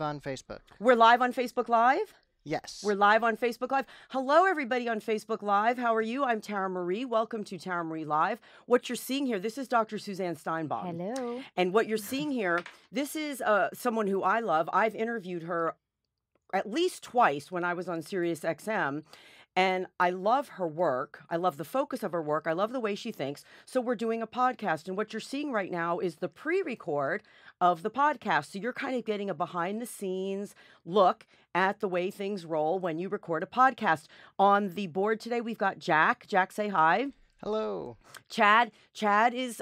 on Facebook. We're live on Facebook Live? Yes. We're live on Facebook Live. Hello, everybody on Facebook Live. How are you? I'm Tara Marie. Welcome to Tara Marie Live. What you're seeing here, this is Dr. Suzanne Steinbaum. Hello. And what you're seeing here, this is someone who I love. I've interviewed her at least twice when I was on Sirius XM. And I love her work. I love the focus of her work. I love the way she thinks. So we're doing a podcast. And what you're seeing right now is the pre-record of the podcast. So you're kind of getting a behind the scenes look at the way things roll when you record a podcast. On the board today, we've got Jack. Jack, say hi. Hello. Chad is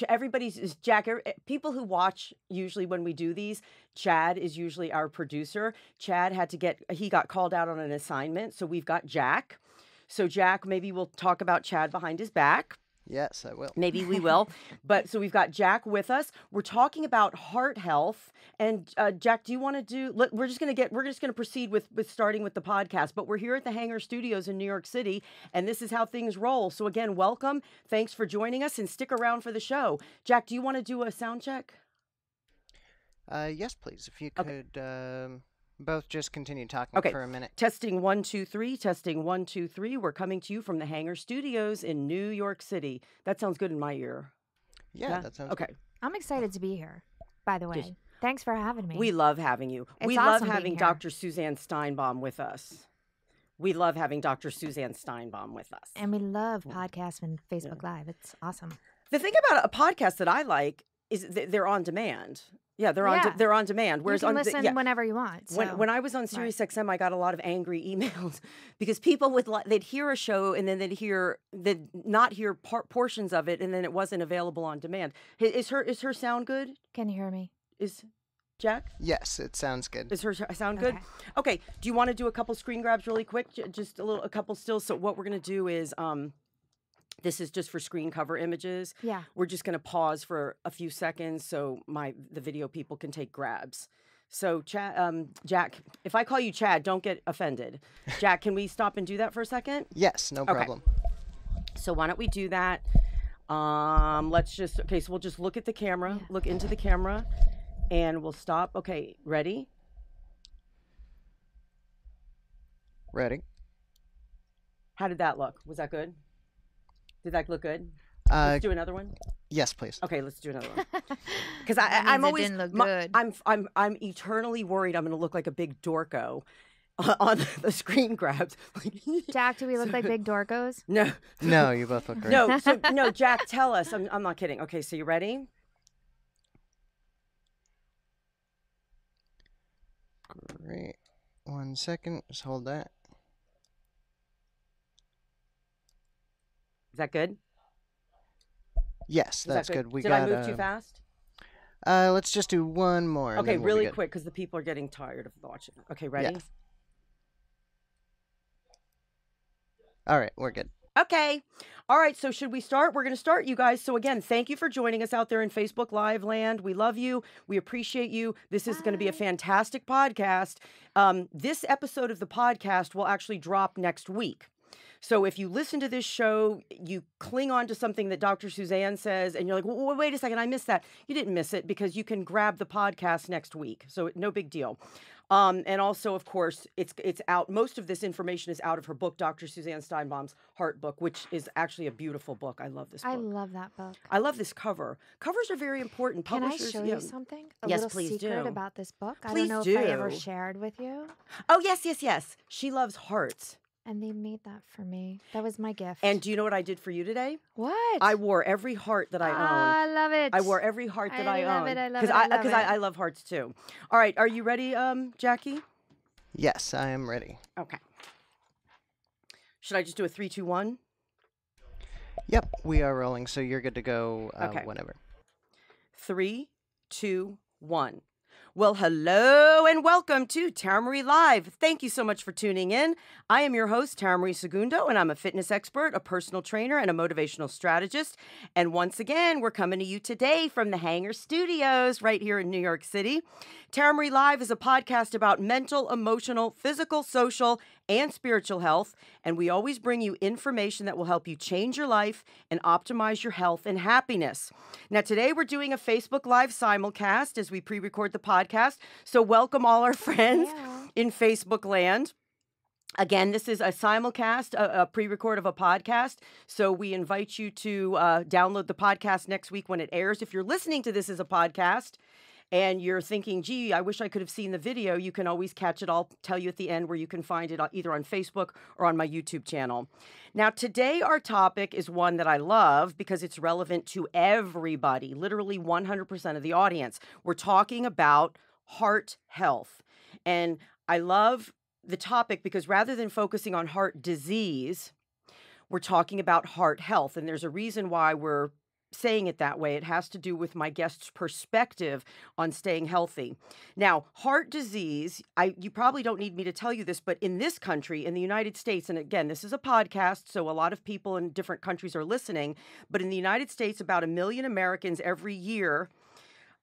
everybody's Jack. People who watch usually when we do these, Chad is usually our producer. Chad he got called out on an assignment, so we've got Jack. So Jack, maybe we'll talk about Chad behind his back. Yes, I will. Maybe we will. But so we've got Jack with us. We're talking about heart health. And Jack, do you want to do? We're just going to proceed with starting with the podcast. But we're here at the Hangar Studios in New York City, and this is how things roll. So again, welcome. Thanks for joining us, and stick around for the show. Jack, do you want to do a sound check? Yes, please. If you could both just continue talking for a minute. Testing 1 2 3. Testing 1 2 3. We're coming to you from the Hangar Studios in New York City. That sounds good in my ear. Yeah, that sounds okay. Good. I'm excited to be here, by the way. Thanks for having me. We love having you. We awesome love having being here. Dr. Suzanne Steinbaum with us. We love having Dr. Suzanne Steinbaum with us. And we love podcasts and Facebook Live. It's awesome. The thing about a podcast that I like is they're on demand. Yeah, they're on demand. Whereas you can listen whenever you want. So. When I was on Sirius XM, I got a lot of angry emails because people they'd hear a show and then they'd not hear portions of it, and then it wasn't available on demand. Is her sound good? Can you hear me? Is Jack? Yes, it sounds good. Is her sound good? Okay. Do you want to do a couple screen grabs really quick? Just a couple still. So what we're gonna do is this is just for screen cover images. Yeah. We're just going to pause for a few seconds so the video people can take grabs. So, Jack, if I call you Chad, don't get offended. Jack, can we stop and do that for a second? Yes, no problem. So why don't we do that? So we'll just look at the camera, look into the camera, and we'll stop. Okay, ready? Ready. How did that look? Was that good? Did that look good? Let's do another one. Yes, please. Okay, let's do another one. Because I'm always didn't look good. I'm eternally worried I'm going to look like a big dorko on the screen grabs. Jack, do we look like big dorkos? No. No, you both look great. No, Jack, tell us. I'm not kidding. Okay, so you ready? Great. 1 second. Just hold that. Is that good? Yes, that's good. Did I move too fast? Let's just do one more. Okay, really quick because the people are getting tired of watching. Okay, ready? Yeah. All right, we're good. Okay. All right, so should we start? We're going to start, you guys. So again, thank you for joining us out there in Facebook Live land. We love you. We appreciate you. This is going to be a fantastic podcast. This episode of the podcast will actually drop next week. So if you listen to this show, you cling on to something that Dr. Suzanne says, and you're like, well, wait a second, I missed that. You didn't miss it because you can grab the podcast next week. So no big deal. And also, of course, it's out. Most of this information is out of her book, Dr. Suzanne Steinbaum's Heart Book, which is actually a beautiful book. I love this book. I love that book. I love this cover. Covers are very important. Publishers, Can I show you something? Yes, little please secret do. about this book? I Please don't know do. if I ever shared with you. Oh, yes. She loves hearts. And they made that for me. That was my gift. And do you know what I did for you today? What? I wore every heart that I own. I love it. I wore every heart that I own. I love it. Because I love hearts too. All right, are you ready, Jackie? Yes, I am ready. Okay. Should I just do a 3, 2, 1? Yep, we are rolling, so you're good to go whenever. 3, 2, 1. Well, hello and welcome to Tara Marie Live. Thank you so much for tuning in. I am your host, Tara Marie Segundo, and I'm a fitness expert, a personal trainer, and a motivational strategist. And once again, we're coming to you today from the Hangar Studios right here in New York City. Tara Marie Live is a podcast about mental, emotional, physical, social, and spiritual health, and we always bring you information that will help you change your life and optimize your health and happiness. Now, today we're doing a Facebook Live simulcast as we pre-record the podcast, so welcome all our friends in Facebook land. Again, this is a simulcast, a pre-record of a podcast, so we invite you to download the podcast next week when it airs. If you're listening to this as a podcast and you're thinking, gee, I wish I could have seen the video, you can always catch it. I'll tell you at the end where you can find it either on Facebook or on my YouTube channel. Now, today our topic is one that I love because it's relevant to everybody, literally 100% of the audience. We're talking about heart health. And I love the topic because rather than focusing on heart disease, we're talking about heart health. And there's a reason why we're saying it that way. It has to do with my guest's perspective on staying healthy. Now, heart disease, you probably don't need me to tell you this, but in this country, in the United States, and again, this is a podcast, so a lot of people in different countries are listening, but in the United States, about 1 million Americans every year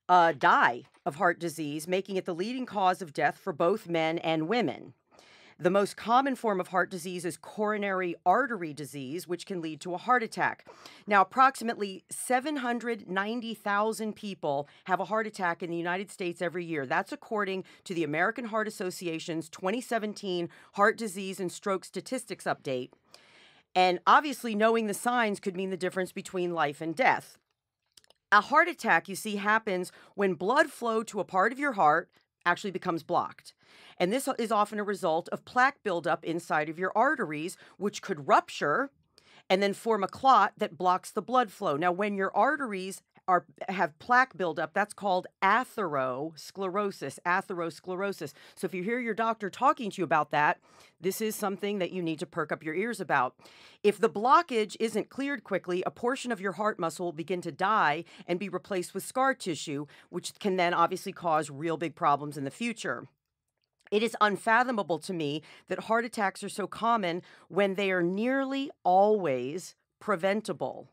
die of heart disease, making it the leading cause of death for both men and women. The most common form of heart disease is coronary artery disease, which can lead to a heart attack. Now, approximately 790,000 people have a heart attack in the United States every year. That's according to the American Heart Association's 2017 Heart Disease and Stroke Statistics Update. And obviously, knowing the signs could mean the difference between life and death. A heart attack, you see, happens when blood flow to a part of your heart actually becomes blocked. And this is often a result of plaque buildup inside of your arteries, which could rupture and then form a clot that blocks the blood flow. Now, when your arteries have plaque buildup, that's called atherosclerosis. So if you hear your doctor talking to you about that, this is something that you need to perk up your ears about. If the blockage isn't cleared quickly, a portion of your heart muscle will begin to die and be replaced with scar tissue, which can then obviously cause real big problems in the future. It is unfathomable to me that heart attacks are so common when they are nearly always preventable.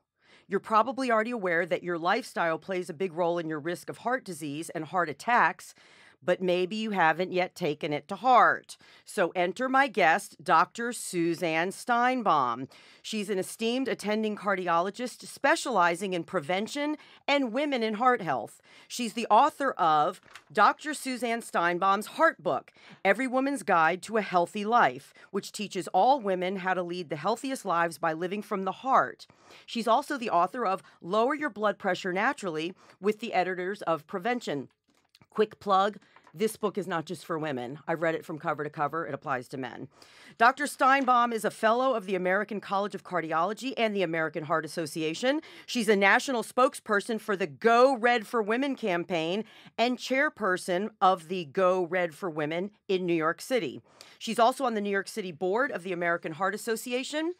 You're probably already aware that your lifestyle plays a big role in your risk of heart disease and heart attacks, but maybe you haven't yet taken it to heart. So enter my guest, Dr. Suzanne Steinbaum. She's an esteemed attending cardiologist specializing in prevention and women in heart health. She's the author of Dr. Suzanne Steinbaum's Heart Book, Every Woman's Guide to a Healthy Life, which teaches all women how to lead the healthiest lives by living from the heart. She's also the author of Lower Your Blood Pressure Naturally with the editors of Prevention. Quick plug, this book is not just for women. I've read it from cover to cover. It applies to men. Dr. Steinbaum is a fellow of the American College of Cardiology and the American Heart Association. She's a national spokesperson for the Go Red for Women campaign and chairperson of the Go Red for Women in New York City. She's also on the New York City board of the American Heart Association.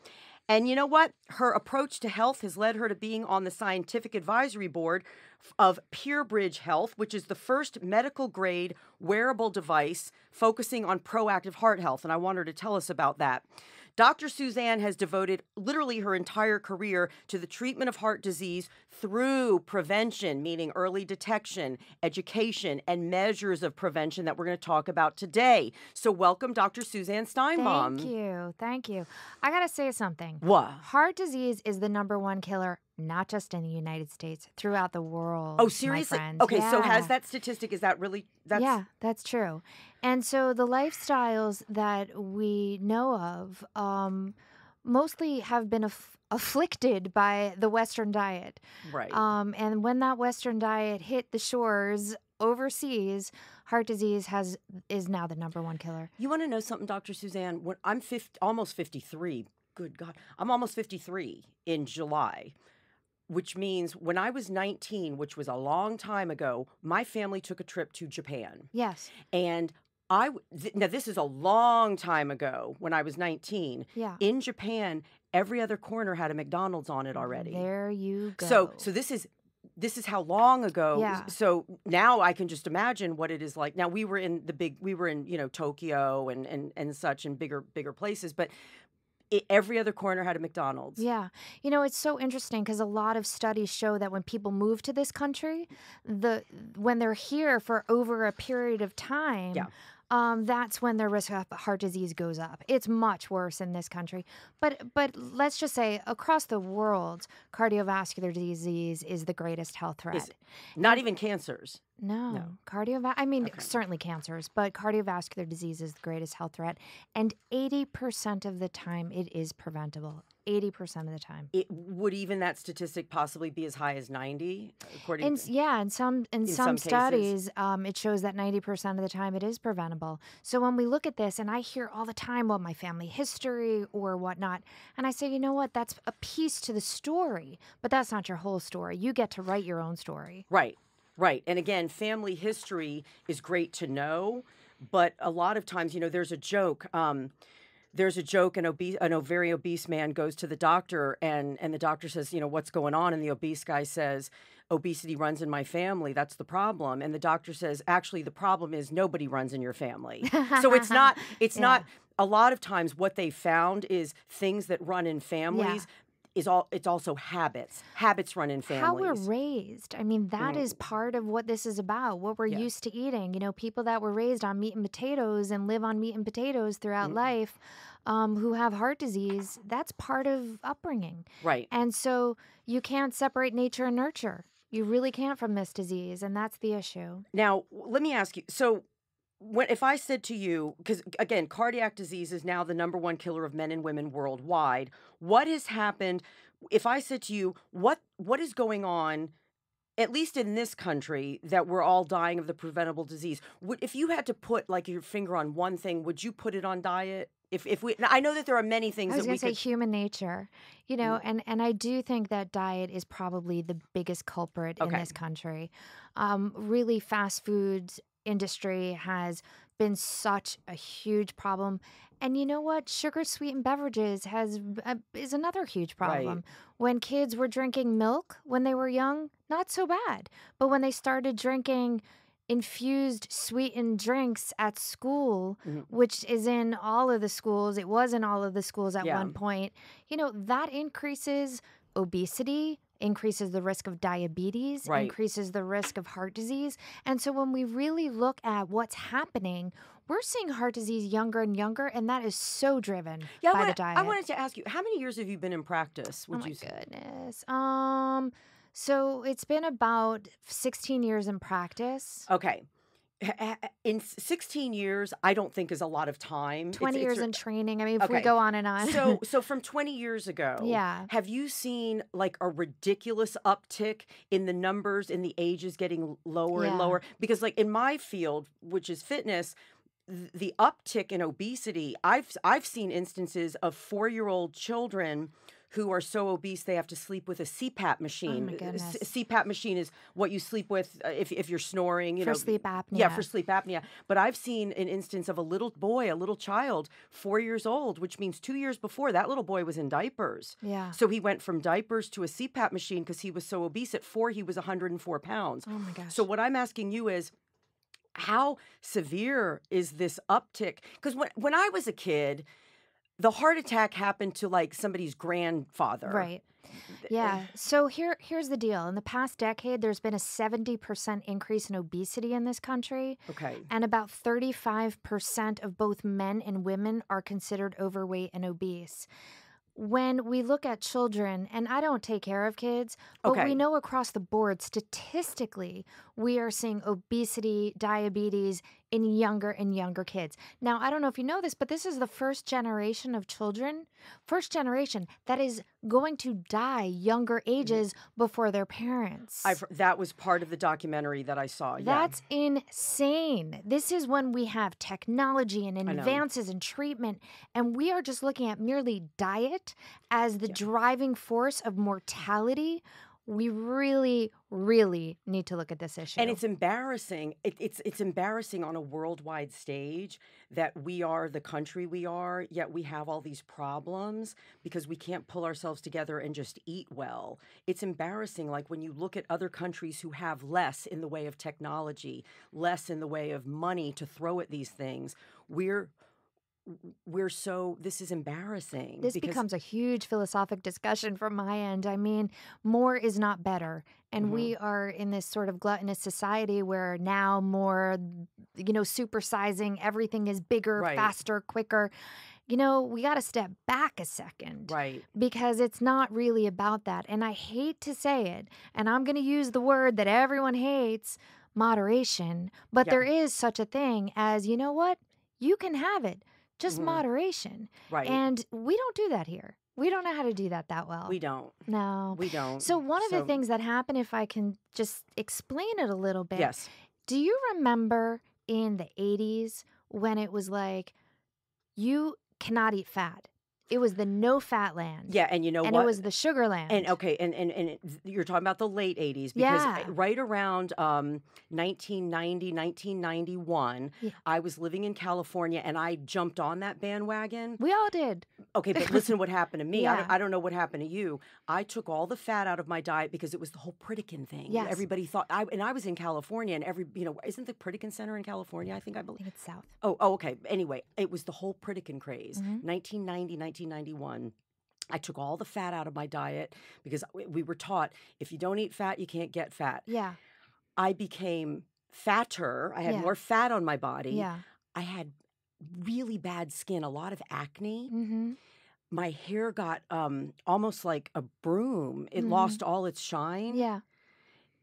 And you know what? Her approach to health has led her to being on the scientific advisory board of PureBridge Health, which is the first medical-grade wearable device focusing on proactive heart health. And I want her to tell us about that. Dr. Suzanne has devoted literally her entire career to the treatment of heart disease through prevention, meaning early detection, education, and measures of prevention that we're going to talk about today. So welcome, Dr. Suzanne Steinbaum. Thank you. Thank you. I got to say something. What? Heart disease is the #1 killer, not just in the United States, throughout the world. Oh, seriously? My friends. Okay, yeah. So has that statistic, is that really... Yeah, that's true. And so the lifestyles that we know of mostly have been afflicted by the Western diet. Right. And when that Western diet hit the shores overseas, heart disease is now the #1 killer. You want to know something, Dr. Suzanne? When I'm almost 53, good God, I'm almost 53 in July, which means when I was 19, which was a long time ago, my family took a trip to Japan. Yes. And now this is a long time ago when I was 19. Yeah. In Japan, every other corner had a McDonald's on it already. There you go. So this is how long ago. Yeah. So now I can just imagine what it is like. Now we were in Tokyo and such and bigger places, but every other corner had a McDonald's. Yeah. You know, it's so interesting because a lot of studies show that when people move to this country, when they're here for over a period of time, Yeah. that's when their risk of heart disease goes up. It's much worse in this country. But let's just say across the world, cardiovascular disease is the greatest health threat. Not even cancers. No. Certainly cancers, but cardiovascular disease is the greatest health threat. And 80% of the time, it is preventable. 80% of the time. Would even that statistic possibly be as high as 90? In some studies, it shows that 90% of the time it is preventable. So when we look at this, and I hear all the time about my family history or whatnot, and I say, you know what, that's a piece to the story, but that's not your whole story. You get to write your own story. Right. Right. And again, family history is great to know, but a lot of times, there's a joke. There's a joke, an very obese man goes to the doctor and the doctor says, what's going on? And the obese guy says, obesity runs in my family. That's the problem. And the doctor says, actually, the problem is nobody runs in your family. So it's not, a lot of times what they found is things that run in families. It's also habits. Habits run in families. How we're raised. I mean, that is part of what this is about, what we're used to eating. People that were raised on meat and potatoes and live on meat and potatoes throughout life who have heart disease, that's part of upbringing. Right. And so you can't separate nature and nurture. You really can't from this disease, and that's the issue. Now, let me ask you, so if I said to you, because again, cardiac disease is now the #1 killer of men and women worldwide, what has happened? If I said to you, what is going on, at least in this country, that we're all dying of the preventable disease? If you had to put like your finger on one thing, would you put it on diet? I know that there are many things. I was going to say human nature, and I do think that diet is probably the biggest culprit in this country. Really, fast foods industry has been such a huge problem. And you know what? Sugar sweetened beverages is another huge problem. Right. When kids were drinking milk when they were young, not so bad. But when they started drinking infused sweetened drinks at school, which is in all of the schools, it was in all of the schools at one point, that increases obesity, increases the risk of diabetes, increases the risk of heart disease. And so when we really look at what's happening, we're seeing heart disease younger and younger, and that is so driven by the diet. I wanted to ask you, how many years have you been in practice, would you say? Goodness. So it's been about 16 years in practice. Okay. In 16 years, I don't think is a lot of time. 20 years in training. I mean, if we go on and on. So from 20 years ago, have you seen like a ridiculous uptick in the numbers, in the ages getting lower and lower? Because like in my field, which is fitness, the uptick in obesity, I've seen instances of 4-year-old children who are so obese they have to sleep with a CPAP machine. Oh my goodness. CPAP machine is what you sleep with if you're snoring. For sleep apnea. Yeah, for sleep apnea. But I've seen an instance of a little boy, a little child, 4 years old, which means 2 years before, that little boy was in diapers. Yeah. So he went from diapers to a CPAP machine because he was so obese. At 4, he was 104 pounds. Oh my gosh. So what I'm asking you is, how severe is this uptick? Because when I was a kid, the heart attack happened to like somebody's grandfather. Right. Yeah. So here's the deal. In the past decade, there's been a 70% increase in obesity in this country. Okay. And about 35% of both men and women are considered overweight and obese. When we look at children, and I don't take care of kids, but we know across the board, statistically, we are seeing obesity, diabetes in younger and younger kids. Now, I don't know if you know this, but this is the first generation of children, that is going to die younger ages before their parents. That was part of the documentary that I saw. That's insane. This is when we have technology and advances in treatment, and we are just looking at merely diet as the driving force of mortality. We really, really need to look at this issue. And it's embarrassing. It's embarrassing on a worldwide stage that we are the country we are, yet we have all these problems because we can't pull ourselves together and just eat well. It's embarrassing, like when you look at other countries who have less in the way of technology, less in the way of money to throw at these things, we're this is embarrassing. This becomes a huge philosophic discussion from my end. I mean, more is not better. And we are in this sort of gluttonous society where now more, supersizing, everything is bigger, faster, quicker. We got to step back a second. Right. Because it's not really about that. And I hate to say it, and I'm going to use the word that everyone hates, moderation. But there is such a thing as, you know what? You can have it. Just moderation. Right. And we don't do that here. We don't know how to do that well. We don't. No. We don't. So one of the things that happened, if I can just explain it a little bit. Yes. Do you remember in the 80s when it was like, you cannot eat fat? It was the no-fat land. Yeah, and you know what? And it was the sugar land. And okay, and you're talking about the late 80s because right around 1990, 1991, I was living in California and I jumped on that bandwagon. We all did. Okay, but listen what happened to me. I don't know what happened to you. I took all the fat out of my diet because it was the whole Pritikin thing. Yes. Everybody thought, and I was in California and isn't the Pritikin Center in California? I think it's south. Oh, okay. Anyway, it was the whole Pritikin craze. 1990, 1991. I took all the fat out of my diet because we were taught if you don't eat fat, you can't get fat. Yeah. I became fatter. I had more fat on my body. Yeah. I had really bad skin, a lot of acne. Mm-hmm. My hair got almost like a broom. It lost all its shine. Yeah.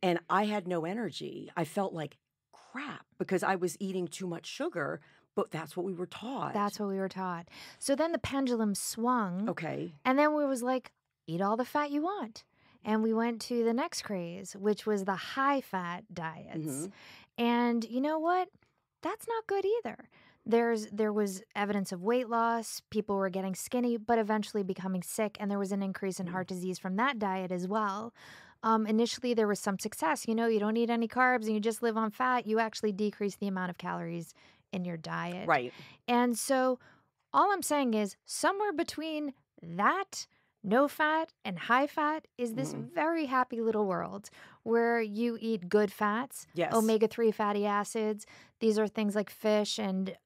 And I had no energy. I felt like crap because I was eating too much sugar. But that's what we were taught. That's what we were taught. So then the pendulum swung. Okay. And then we was like, eat all the fat you want. And we went to the next craze, which was the high-fat diets. And you know what? That's not good either. There was evidence of weight loss. People were getting skinny, but eventually becoming sick. And there was an increase in heart disease from that diet as well. Initially, there was some success. You don't eat any carbs and you just live on fat. You actually decrease the amount of calories in your diet. Right. And so all I'm saying is somewhere between that, no fat, and high fat is this very happy little world where you eat good fats, omega-3 fatty acids. These are things like fish and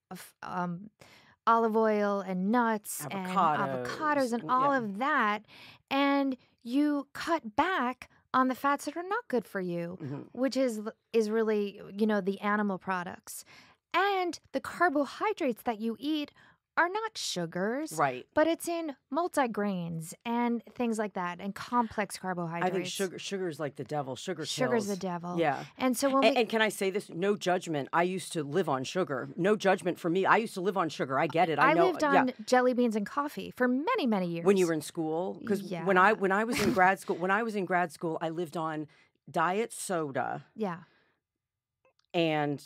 olive oil and nuts and avocados and all of that. And you cut back on the fats that are not good for you, which is really, the animal products. And the carbohydrates that you eat are not sugars, right? But it's in multigrains and things like that, and complex carbohydrates. I think sugar is like the devil. Sugar's the devil. Yeah. And so and can I say this? No judgment. I used to live on sugar. No judgment for me. I used to live on sugar. I get it. I know. lived on jelly beans and coffee for many, many years. When you were in school, because when I was in grad school, I lived on diet soda. Yeah. And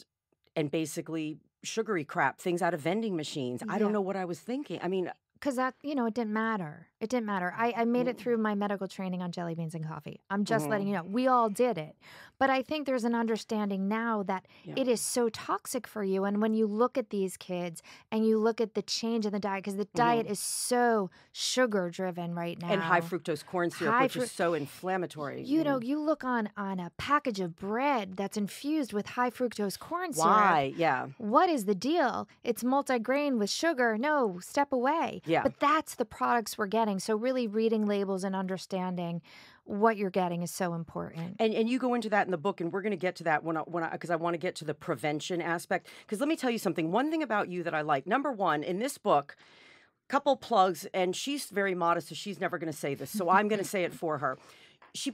basically sugary crap, things out of vending machines. I don't know what I was thinking. I mean, because that, it didn't matter. It didn't matter. I made it through my medical training on jelly beans and coffee. I'm just letting you know. We all did it. But I think there's an understanding now that it is so toxic for you. And when you look at these kids and you look at the change in the diet, because the diet is so sugar-driven right now. And high fructose corn syrup, which is so inflammatory. You look on a package of bread that's infused with high fructose corn syrup. Why? Yeah. What is the deal? It's multigrain with sugar. No, step away. Yeah. But that's the products we're getting. So really reading labels and understanding what you're getting is so important. And you go into that in the book, and we're going to get to that because I want to get to the prevention aspect. Because let me tell you something. One thing about you that I like. Number one, in this book, couple plugs, and she's very modest, so she's never going to say this. So I'm going to say it for her.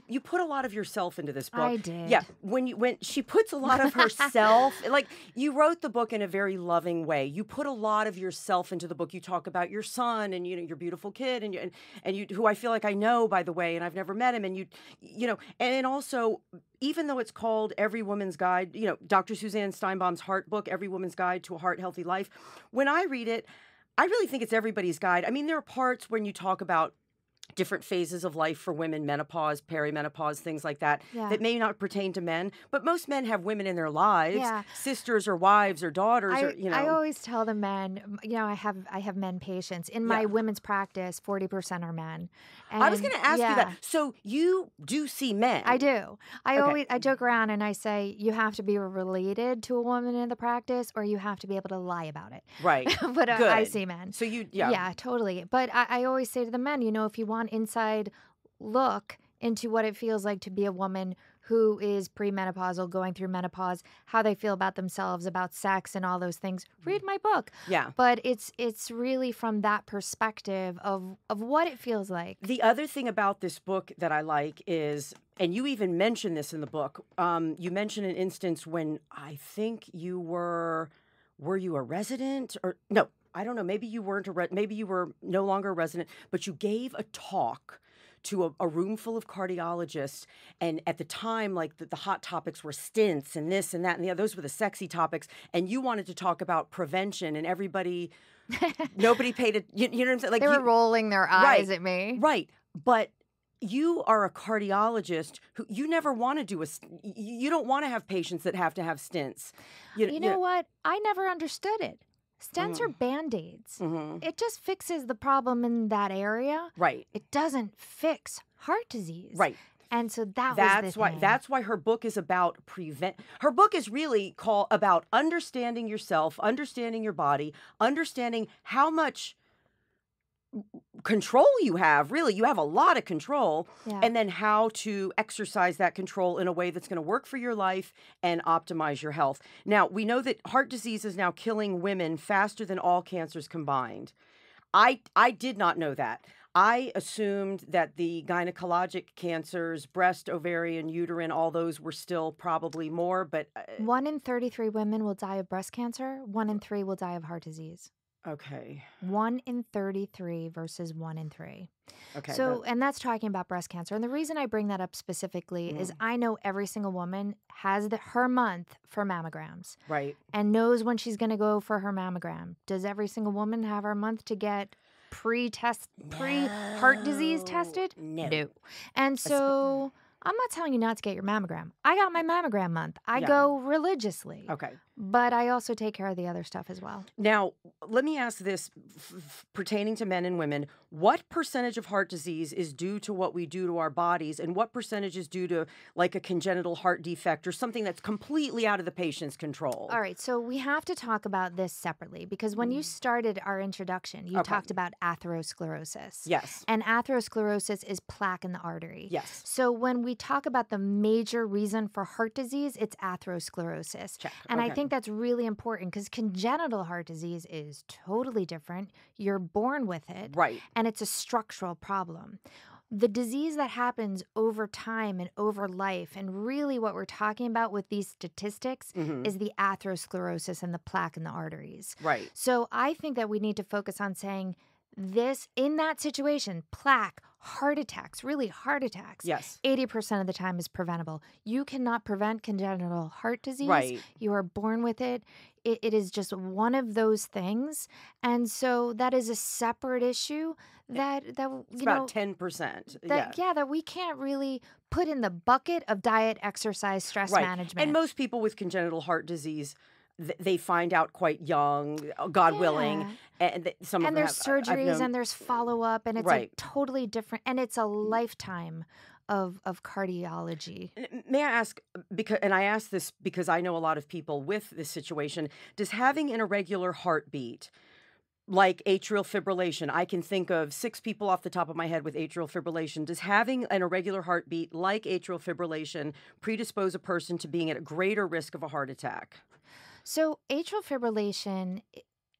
You put a lot of yourself into this book. I did. Yeah. When she puts a lot of herself, like you wrote the book in a very loving way. You put a lot of yourself into the book. You talk about your son and your beautiful kid and you who I feel like I know, by the way, and I've never met him, and and also, even though it's called Every Woman's Guide, Dr. Suzanne Steinbaum's Heart book, Every Woman's Guide to a Heart Healthy Life. When I read it, I really think it's everybody's guide. I mean, there are parts when you talk about different phases of life for women, menopause, perimenopause, things like that, Yeah. that may not pertain to men. But most men have women in their lives, Yeah. sisters or wives or daughters, or, you know. I always tell the men, you know, I have men patients. In my women's practice, 40% are men. And I was going to ask you that. So you do see men. I do. I joke around and I say, you have to be related to a woman in the practice or you have to be able to lie about it. Right. But I see men. So you, Yeah, totally. But I always say to the men, you know, if you want inside look into what it feels like to be a woman who is premenopausal, going through menopause, how they feel about themselves, about sex and all those things, read my book. Yeah. But it's really from that perspective of what it feels like. The other thing about this book that I like is, and you even mention this in the book, you mention an instance when I think you were you a resident or no, I don't know. Maybe you weren't maybe you were no longer a resident, but you gave a talk to a room full of cardiologists. And at the time, like the hot topics were stents and this and that and the other. Those were the sexy topics. And you wanted to talk about prevention, and nobody paid it. You know what I'm saying? Like they were rolling their eyes at me. Right. But you are a cardiologist who you never want to do you don't want to have patients that have to have stents. You know what? I never understood it. Stents are Band-Aids. Mm-hmm. It just fixes the problem in that area. Right. It doesn't fix heart disease. Right. And so that's why her book is about her book is really about understanding yourself, understanding your body, understanding how much control you have. Really, you have a lot of control. Yeah. And then how to exercise that control in a way that's going to work for your life and optimize your health. Now, we know that heart disease is now killing women faster than all cancers combined. I did not know that. I assumed that the gynecologic cancers, breast, ovarian, uterine, all those were still probably more, but 1 in 33 women will die of breast cancer. 1 in 3 will die of heart disease. Okay. 1 in 33 versus 1 in 3. Okay. So, and that's talking about breast cancer. And the reason I bring that up specifically is I know every single woman has her month for mammograms. Right. And knows when she's going to go for her mammogram. Does every single woman have her month to get pre-heart disease tested? No. And so I'm not telling you not to get your mammogram. I got my mammogram month. I go religiously. Okay. But I also take care of the other stuff as well. Now, let me ask this pertaining to men and women. What percentage of heart disease is due to what we do to our bodies, and what percentage is due to like a congenital heart defect or something that's completely out of the patient's control? All right, so we have to talk about this separately because when you started our introduction, you talked about atherosclerosis. Yes. And atherosclerosis is plaque in the artery. Yes. So when we talk about the major reason for heart disease, it's atherosclerosis. Check. And I think that's really important because congenital heart disease is totally different. You're born with it. Right. And it's a structural problem. The disease that happens over time and over life, and really what we're talking about with these statistics is the atherosclerosis and the plaque in the arteries. Right. So I think that we need to focus on saying this, in that situation, plaque, heart attacks, really heart attacks. Yes. 80% of the time is preventable. You cannot prevent congenital heart disease. Right. You are born with it. It is just one of those things. And so that is a separate issue that it's you about know 10%. that we can't really put in the bucket of diet, exercise, stress management. And most people with congenital heart disease, they find out quite young, God willing, and some of them there's surgeries and there's follow-up, and it's a totally different, and it's a lifetime of cardiology. May I ask, and I ask this because I know a lot of people with this situation, does having an irregular heartbeat, like atrial fibrillation, I can think of 6 people off the top of my head with atrial fibrillation, does having an irregular heartbeat like atrial fibrillation predispose a person to being at a greater risk of a heart attack? So atrial fibrillation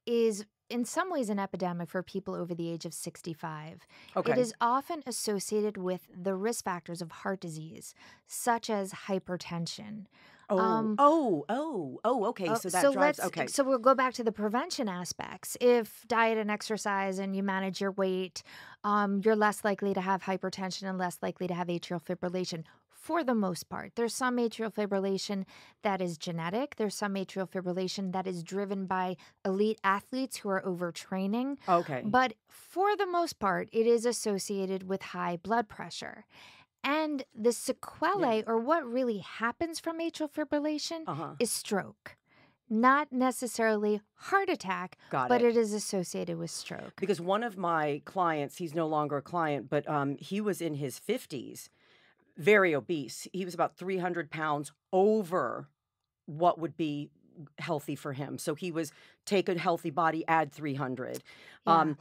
is in some ways an epidemic for people over the age of 65. Okay. It is often associated with the risk factors of heart disease, such as hypertension. Okay. So that drives. Okay. So we'll go back to the prevention aspects. If diet and exercise and you manage your weight, you're less likely to have hypertension and less likely to have atrial fibrillation. for the most part. There's some atrial fibrillation that is genetic. There's some atrial fibrillation that is driven by elite athletes who are overtraining. Okay. But for the most part, it is associated with high blood pressure. And the sequelae, or what really happens from atrial fibrillation, is stroke. Not necessarily heart attack, but it is associated with stroke. Because one of my clients, he's no longer a client, but he was in his 50s, very obese. He was about 300 pounds over what would be healthy for him. So he was take a healthy body, add 300.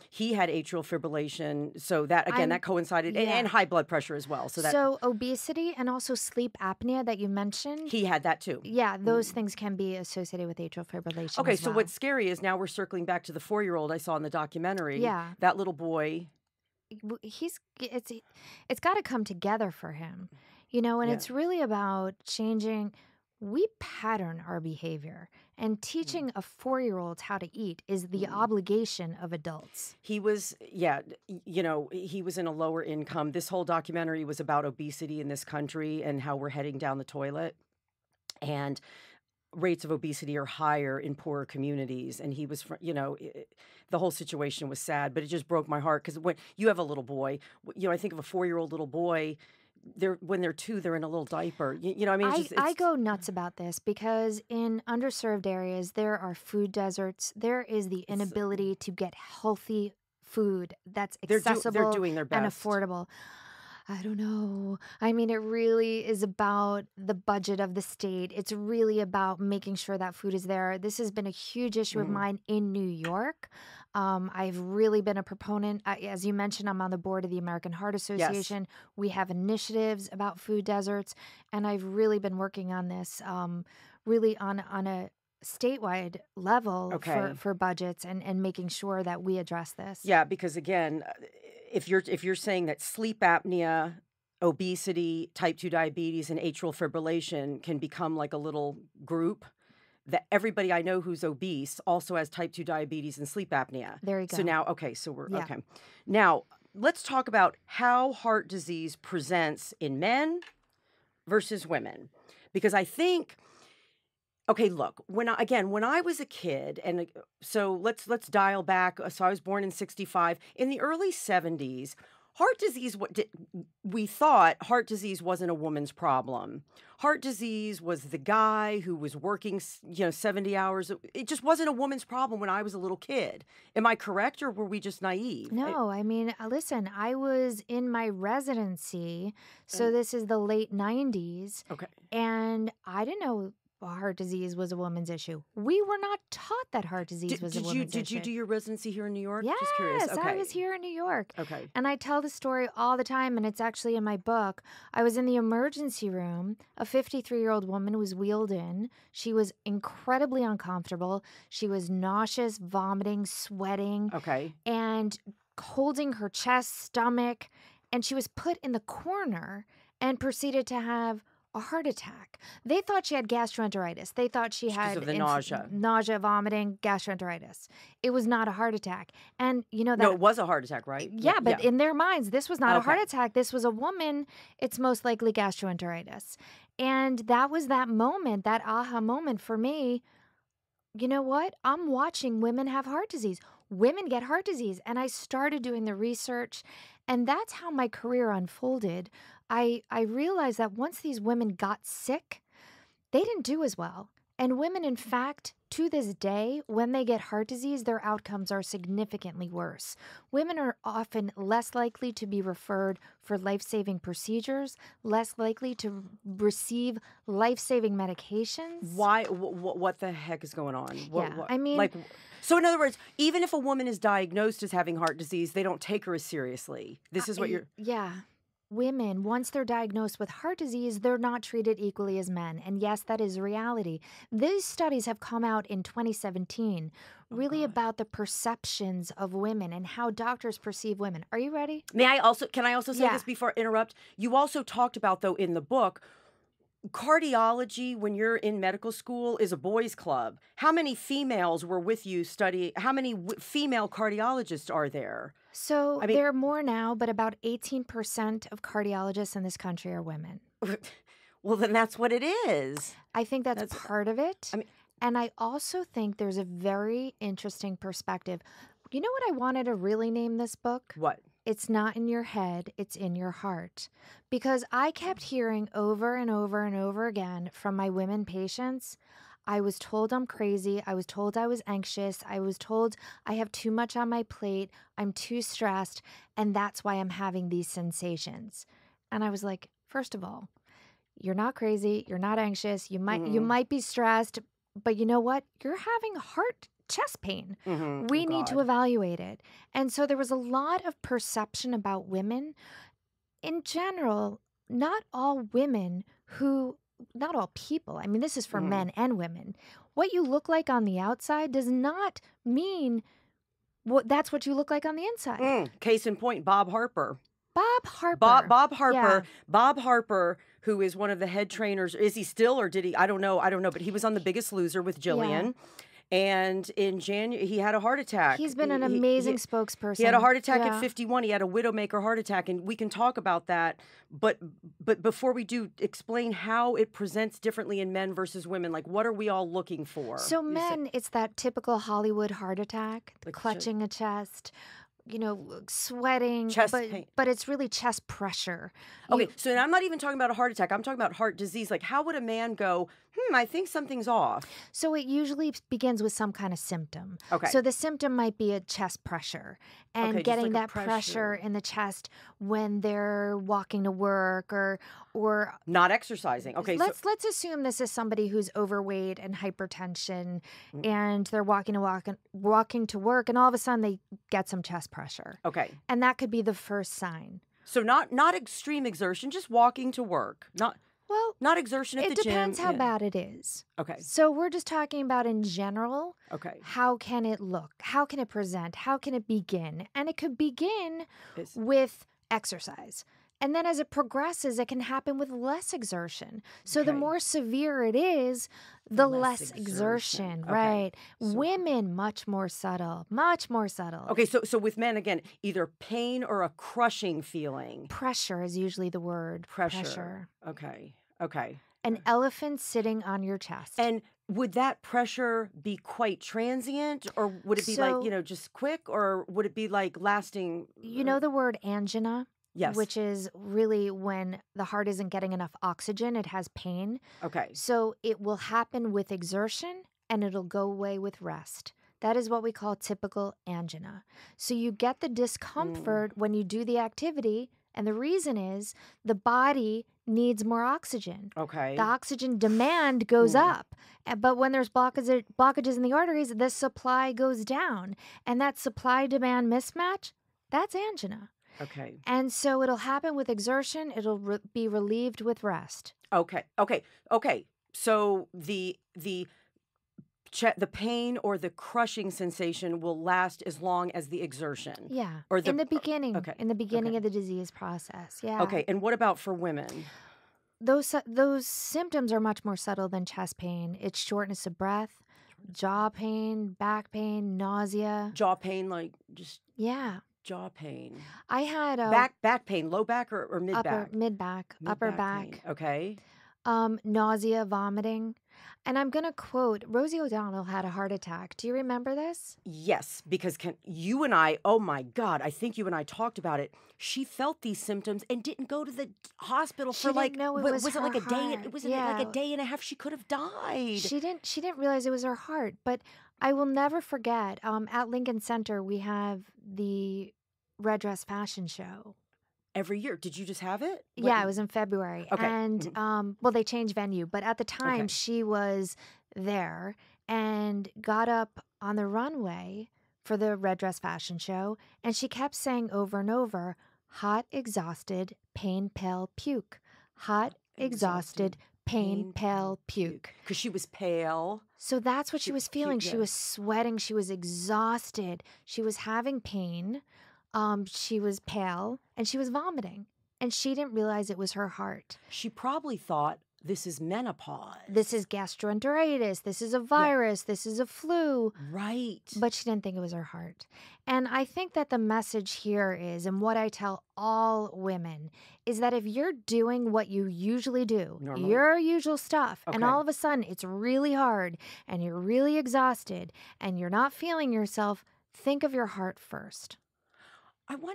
He had atrial fibrillation. So that, again, that coincided, and high blood pressure as well. So obesity and also sleep apnea that you mentioned. He had that too. Yeah, those things can be associated with atrial fibrillation. Okay, as so well. what's scary is now we're circling back to the 4-year-old I saw in the documentary. Yeah. That little boy. It's got to come together for him, and it's really about changing. We pattern our behavior, and teaching a 4-year-old how to eat is the obligation of adults. He was, he was in a lower income. This whole documentary was about obesity in this country and how we're heading down the toilet. And rates of obesity are higher in poorer communities. And he was, the whole situation was sad, but it just broke my heart because when you have a little boy, I think of a 4-year-old little boy. When they're 2, they're in a little diaper. I go nuts about this because in underserved areas, there are food deserts. There is the inability to get healthy food that's accessible they're doing their best. And affordable. I don't know. I mean, it really is about the budget of the state. It's really about making sure that food is there. This has been a huge issue of mine in New York. I've really been a proponent. As you mentioned, I'm on the board of the American Heart Association. Yes. We have initiatives about food deserts, and I've really been working on this really on a statewide level for budgets and making sure that we address this. Yeah, because again, if you're saying that sleep apnea, obesity, type 2 diabetes, and atrial fibrillation can become like a little group, that everybody I know who's obese also has type 2 diabetes and sleep apnea. There you go. So now, okay. Now, let's talk about how heart disease presents in men versus women. Because I think, okay, look, when I was a kid, and so let's dial back. So I was born in 1965. In the early 1970s, heart disease, we thought heart disease wasn't a woman's problem. Heart disease was the guy who was working, 70 hours. It just wasn't a woman's problem when I was a little kid. Am I correct, or were we just naive? No, I mean, listen, I was in my residency, so this is the late 90s. Okay. And I didn't know heart disease was a woman's issue. We were not taught that heart disease was a woman's issue. Did you do your residency here in New York? Yes, just curious. Okay. I was here in New York. Okay. And I tell the story all the time, and it's actually in my book. I was in the emergency room. A 53-year-old woman was wheeled in. She was incredibly uncomfortable. She was nauseous, vomiting, sweating. Okay. And holding her chest, stomach. And she was put in the corner and proceeded to have a heart attack. They thought she had gastroenteritis. They thought she had because of the nausea, vomiting, gastroenteritis. It was not a heart attack. And that no, it was a heart attack, right? Yeah, but in their minds, this was not a heart attack. This was a woman. It's most likely gastroenteritis. And that was that moment, that aha moment for me. You know what? I'm watching women have heart disease. Women get heart disease. And I started doing the research, and that's how my career unfolded. I realized that once these women got sick, they didn't do as well. And women, in fact, to this day, when they get heart disease, their outcomes are significantly worse. Women are often less likely to be referred for life-saving procedures, less likely to receive life-saving medications. Why? What the heck is going on? I mean, so in other words, even if a woman is diagnosed as having heart disease, they don't take her as seriously. This is what you're... Yeah. Women, once they're diagnosed with heart disease, they're not treated equally as men. And yes, that is reality. These studies have come out in 2017, really about the perceptions of women and how doctors perceive women. Are you ready? Can I also say this before I interrupt? You also talked about, though, in the book, cardiology, when you're in medical school, is a boys' club. How many females were with you studying? How many female cardiologists are there? So there are more now, but about 18% of cardiologists in this country are women. Well, then that's what it is. I think that's part of it. And I also think there's a very interesting perspective. You know what I wanted to really name this book? What? It's not in your head, it's in your heart. Because I kept hearing over and over and over again from my women patients, I was told I'm crazy. I was told I was anxious. I was told I have too much on my plate. I'm too stressed. And that's why I'm having these sensations. And I was like, first of all, you're not crazy. You're not anxious. You might be stressed. But you know what? You're having chest pain. We need to evaluate it. And so there was a lot of perception about women. In general, not all people, I mean, this is for men and women. What you look like on the outside does not mean that's what you look like on the inside. Case in point, Bob Harper. Bob Harper. Bob Harper. Yeah. Bob Harper, who is one of the head trainers. Is he still, or did he? I don't know. But he was on The Biggest Loser with Jillian. Yeah. And in January, he had a heart attack. He's been an amazing spokesperson. He had a heart attack at 51. He had a widowmaker heart attack, and we can talk about that. But before we do, explain how it presents differently in men versus women. Like, what are we all looking for? So men, it's that typical Hollywood heart attack, the clutching a chest, sweating, chest pain. But it's really chest pressure. Okay, so I'm not even talking about a heart attack. I'm talking about heart disease. Like, how would a man go, I think something's off? So it usually begins with some kind of symptom. Okay. So the symptom might be a chest pressure and getting that pressure in the chest when they're walking to work or not exercising. Okay. Let's assume this is somebody who's overweight and hypertension and they're walking to work and all of a sudden they get some chest pressure. Okay. And that could be the first sign. So not extreme exertion, just walking to work. Not exertion at the gym. It depends how bad it is. Okay. So we're just talking about in general. Okay. How can it look? How can it present? How can it begin? And it could begin with exercise. And then as it progresses, it can happen with less exertion. So the more severe it is, the less exertion, right? So women, much more subtle, much more subtle. Okay, so with men, again, either pain or a crushing feeling. Pressure is usually the word. Pressure. Okay. An elephant sitting on your chest. And would that pressure be quite transient, or would it be just quick, or would it be like lasting? You know the word angina? Yes. Which is really when the heart isn't getting enough oxygen, it has pain. Okay. So it will happen with exertion and it'll go away with rest. That is what we call typical angina. So you get the discomfort when you do the activity, and the reason is the body needs more oxygen. Okay. The oxygen demand goes up. But when there's blockages in the arteries, the supply goes down. And that supply-demand mismatch, that's angina. Okay. And so it'll happen with exertion. It'll be relieved with rest. Okay. So the pain or the crushing sensation will last as long as the exertion. Yeah. In the beginning. Okay. In the beginning of the disease process. Yeah. Okay. And what about for women? Those symptoms are much more subtle than chest pain. It's shortness of breath, jaw pain, back pain, nausea. Jaw pain, like just. Yeah. Jaw pain. I had back pain, low back or mid back? Mid back, upper back. Okay. Nausea, vomiting. And I'm going to quote, Rosie O'Donnell had a heart attack. Do you remember this? Yes, because you and I, oh my God, I think you and I talked about it. She felt these symptoms and didn't go to the hospital for like, was it like a day? It was like a day and a half. She could have died. She didn't realize it was her heart. But I will never forget, at Lincoln Center, we have the Red Dress Fashion Show. Every year. Did you just have it? Yeah, it was in February. Okay. And, they changed venue. But at the time, she was there and got up on the runway for the Red Dress Fashion Show. And she kept saying over and over, hot, exhausted, pain, pale, puke. Hot, exhausted, pain, pale, puke. Because she was pale. So that's what she was feeling. She was sweating. She was exhausted. She was having pain. She was pale and she was vomiting, and she didn't realize it was her heart. She probably thought this is menopause. This is gastroenteritis. This is a virus. This is a flu. Right. But she didn't think it was her heart. And I think that the message here is, and what I tell all women, is that if you're doing what you usually do, Normally. your usual stuff, and Okay. all of a sudden it's really hard and you're really exhausted and you're not feeling yourself, think of your heart first.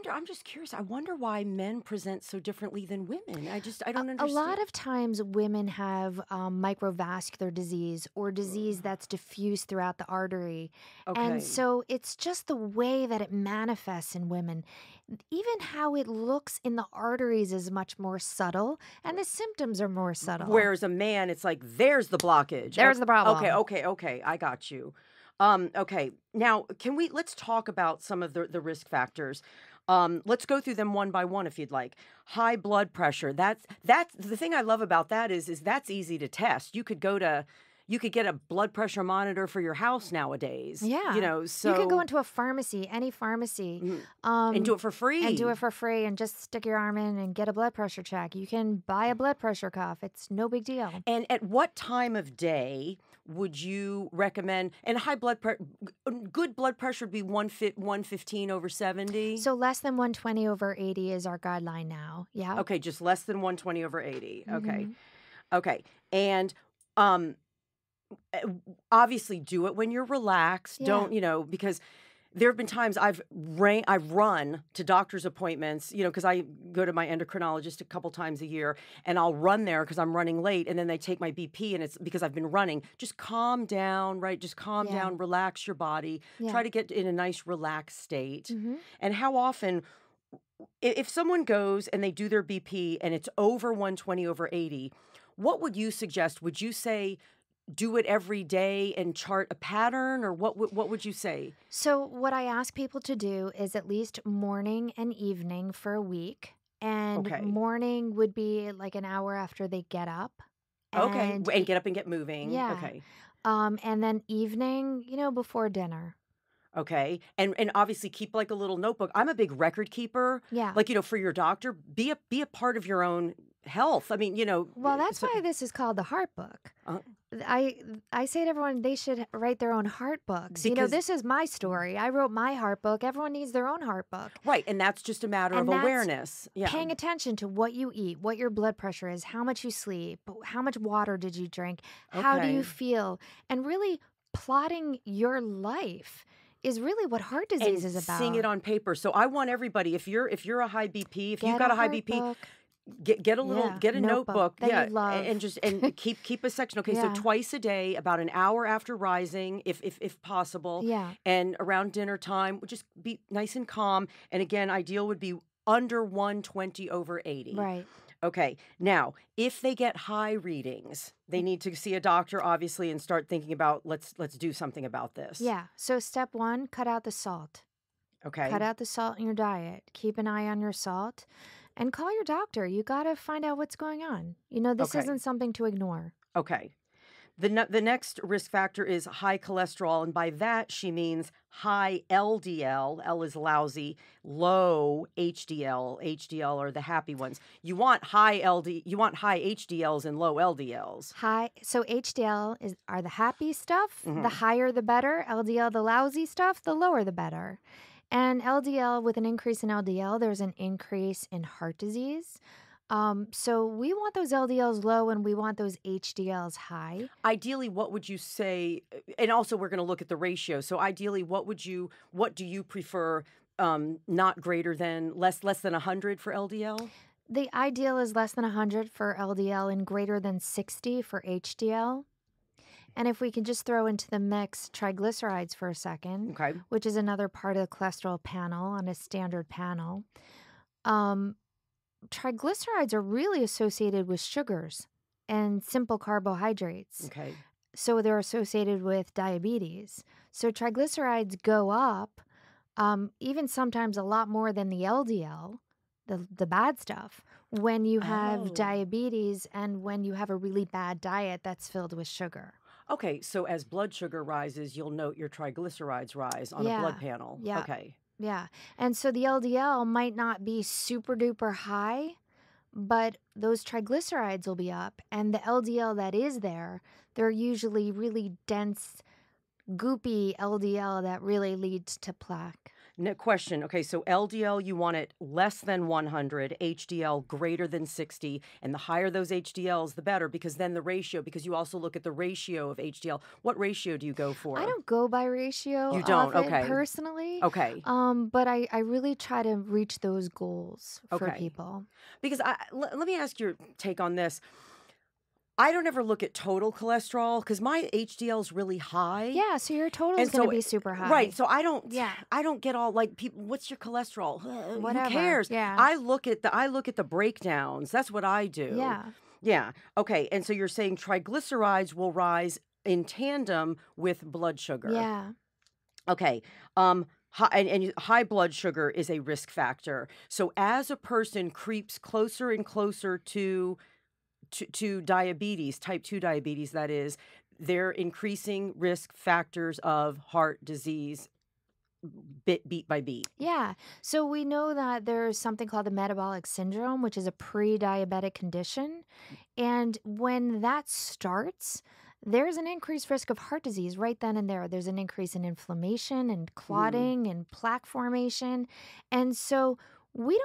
I'm just curious. I wonder why men present so differently than women. I don't understand. A lot of times women have microvascular disease or disease that's diffused throughout the artery. Okay. And so it's just the way that it manifests in women. Even how it looks in the arteries is much more subtle, and the symptoms are more subtle. Whereas a man, it's like, there's the blockage. There's the problem. Okay. I got you. Okay. Now, let's talk about some of the risk factors. Let's go through them one by one if you'd like. High blood pressure. That's the thing I love about that is that's easy to test. You could get a blood pressure monitor for your house nowadays. Yeah. So you could go into a pharmacy, any pharmacy, and do it for free. And just stick your arm in and get a blood pressure check. You can buy a blood pressure cuff. It's no big deal. And at what time of day would you recommend? And good blood pressure would be 115 over 70. So less than 120 over 80 is our guideline now. Yeah. Okay, just less than 120 over 80. Mm-hmm. Okay. And obviously do it when you're relaxed. Yeah. Don't, because there have been times I've run to doctor's appointments, because I go to my endocrinologist a couple times a year, and I'll run there because I'm running late, and then they take my BP, and it's because I've been running. Just calm down, right? Just calm down, relax your body, try to get in a nice relaxed state. Mm-hmm. And how often, if someone goes and they do their BP and it's over 120 over 80, what would you suggest? Would you say do it every day and chart a pattern, or what would you say? So what I ask people to do is at least morning and evening for a week. And morning would be like an hour after they get up. And get up and get moving. Yeah. Okay. And then evening, before dinner. Okay. And obviously keep like a little notebook. I'm a big record keeper. Yeah. Like, for your doctor, be a part of your own health. I mean, Well, that's why this is called the Heart Book. I say to everyone, they should write their own heart books. This is my story. I wrote my heart book. Everyone needs their own heart book. Right. And that's just a matter of awareness. Yeah. Paying attention to what you eat, what your blood pressure is, how much you sleep, how much water did you drink, how do you feel, and really plotting your life is really what heart disease is about. Seeing it on paper. So I want everybody, if you're a high BP, if you've got a high BP, book. Get a notebook that you love. and keep a section. Okay, so twice a day, about an hour after rising, if possible. Yeah. And around dinner time, just be nice and calm. And again, ideal would be under 120 over 80. Right. Okay. Now, if they get high readings, they need to see a doctor, obviously, and start thinking about let's do something about this. Yeah. So step 1, cut out the salt. Okay. Cut out the salt in your diet. Keep an eye on your salt. And call your doctor. You got to find out what's going on. This isn't something to ignore. Okay. The next risk factor is high cholesterol. And by that, she means high LDL. L is lousy. Low HDL. HDL are the happy ones. You want high HDLs and low LDLs. So HDL are the happy stuff. Mm-hmm. The higher, the better. LDL, the lousy stuff. The lower, the better. And LDL, with an increase in LDL, there's an increase in heart disease. So we want those LDLs low and we want those HDLs high. Ideally, what would you say? And also, we're going to look at the ratio. So ideally, what do you prefer? Not greater than less than 100 for LDL? The ideal is less than 100 for LDL and greater than 60 for HDL. And if we can just throw into the mix triglycerides for a second, which is another part of the cholesterol panel on a standard panel, triglycerides are really associated with sugars and simple carbohydrates. Okay. So they're associated with diabetes. So triglycerides go up, even sometimes a lot more than the LDL, the bad stuff, when you have diabetes and when you have a really bad diet that's filled with sugar. Okay, so as blood sugar rises, you'll note your triglycerides rise on a blood panel. Yeah. Okay. Yeah. And so the LDL might not be super duper high, but those triglycerides will be up, and the LDL that is there, they're usually really dense, goopy LDL that really leads to plaque. Question. Okay, so LDL, you want it less than 100, HDL greater than 60, and the higher those HDLs, the better, because then the ratio, because you also look at the ratio of HDL. What ratio do you go for? I don't go by ratio. You don't? Okay. Personally. Okay. But I really try to reach those goals for Okay. people. Because let me ask your take on this. I don't ever look at total cholesterol because my HDL is really high. Yeah, so your total is going to be super high. Right. So I don't get all like people, what's your cholesterol? Whatever. Who cares? Yeah. I look at the breakdowns. That's what I do. Yeah. Yeah. Okay. And so you're saying triglycerides will rise in tandem with blood sugar. Yeah. Okay. High blood sugar is a risk factor. So as a person creeps closer and closer to diabetes, type 2 diabetes, that is, they're increasing risk factors of heart disease beat by beat. Yeah. So we know that there's something called the metabolic syndrome, which is a pre-diabetic condition. And when that starts, there's an increased risk of heart disease right then and there. There's an increase in inflammation and clotting and plaque formation. And so I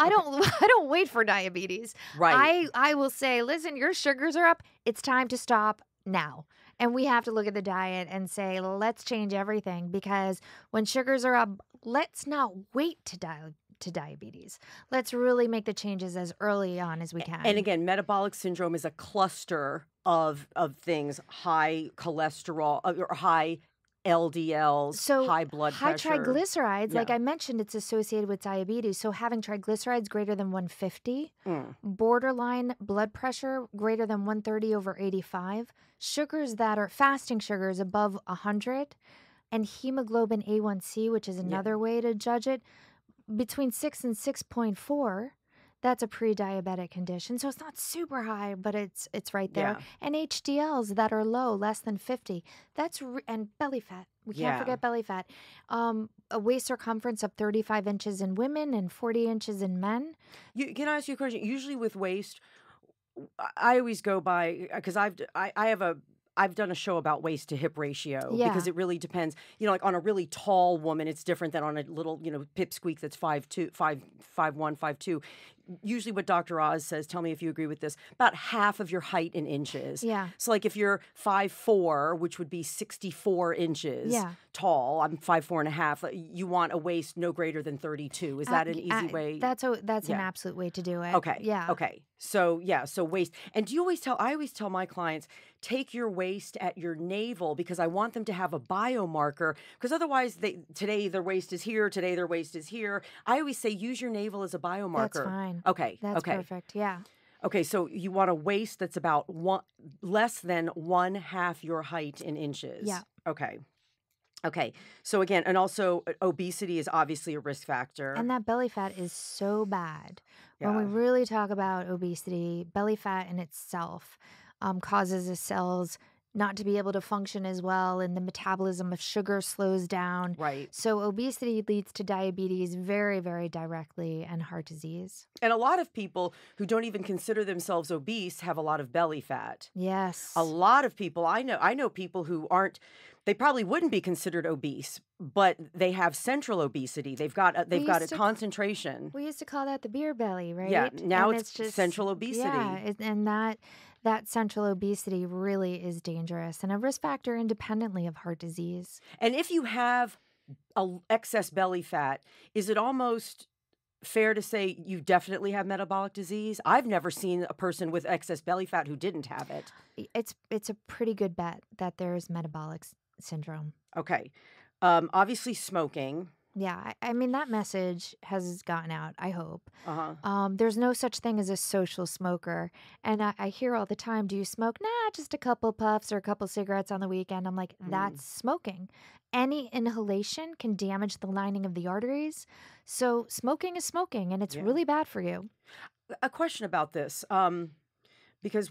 don't wait for diabetes. Right. I will say, listen, your sugars are up. It's time to stop now. And we have to look at the diet and say, let's change everything, because when sugars are up, let's not wait to diabetes. Let's really make the changes as early on as we can. And again, metabolic syndrome is a cluster of things: high cholesterol or high LDLs, high blood pressure. High triglycerides, like I mentioned, it's associated with diabetes. So having triglycerides greater than 150, borderline blood pressure greater than 130/85, sugars that are fasting sugars above 100, and hemoglobin A1C, which is another way to judge it, between 6 and 6.4. That's a pre-diabetic condition. So it's not super high, but it's right there. Yeah. And HDLs that are low, less than 50. And belly fat. We can't forget belly fat. A waist circumference of 35 inches in women and 40 inches in men. Can I ask you a question? Usually with waist, I always go by, because I've done a show about waist to hip ratio, because it really depends. Like on a really tall woman, it's different than on a little, pipsqueak that's 5'1", 5'2". Usually what Dr. Oz says, tell me if you agree with this, about half of your height in inches. Yeah. So like if you're 5'4", which would be 64 inches tall, I'm 5'4.5", you want a waist no greater than 32. Is that an easy way? That's an absolute way to do it. Okay. Yeah. Okay. So waist. And do you I always tell my clients, take your waist at your navel, because I want them to have a biomarker, because otherwise today their waist is here, today their waist is here. I always say use your navel as a biomarker. That's fine. Okay. That's perfect. Yeah. Okay, so you want a waist that's about less than 1/2 your height in inches. Yeah. Okay. So again, and also obesity is obviously a risk factor. And that belly fat is so bad. When we really talk about obesity, belly fat in itself causes the cells not to be able to function as well, and the metabolism of sugar slows down. Right. So obesity leads to diabetes very, very directly, and heart disease. And a lot of people who don't even consider themselves obese have a lot of belly fat. Yes. A lot of people, I know people who aren't, they probably wouldn't be considered obese, but they have central obesity. They've got a concentration. We used to call that the beer belly, right? Yeah, now and it's just central obesity. Yeah, and that central obesity really is dangerous and a risk factor independently of heart disease. And if you have excess belly fat, is it almost fair to say you definitely have metabolic disease? I've never seen a person with excess belly fat who didn't have it. It's a pretty good bet that there's metabolic syndrome. Okay. Obviously smoking. Yeah, I mean, that message has gotten out, I hope. Uh-huh. There's no such thing as a social smoker. And I hear all the time, do you smoke? Nah, just a couple puffs or a couple cigarettes on the weekend. I'm like, that's smoking. Any inhalation can damage the lining of the arteries. So smoking is smoking, and it's really bad for you. A question about this, because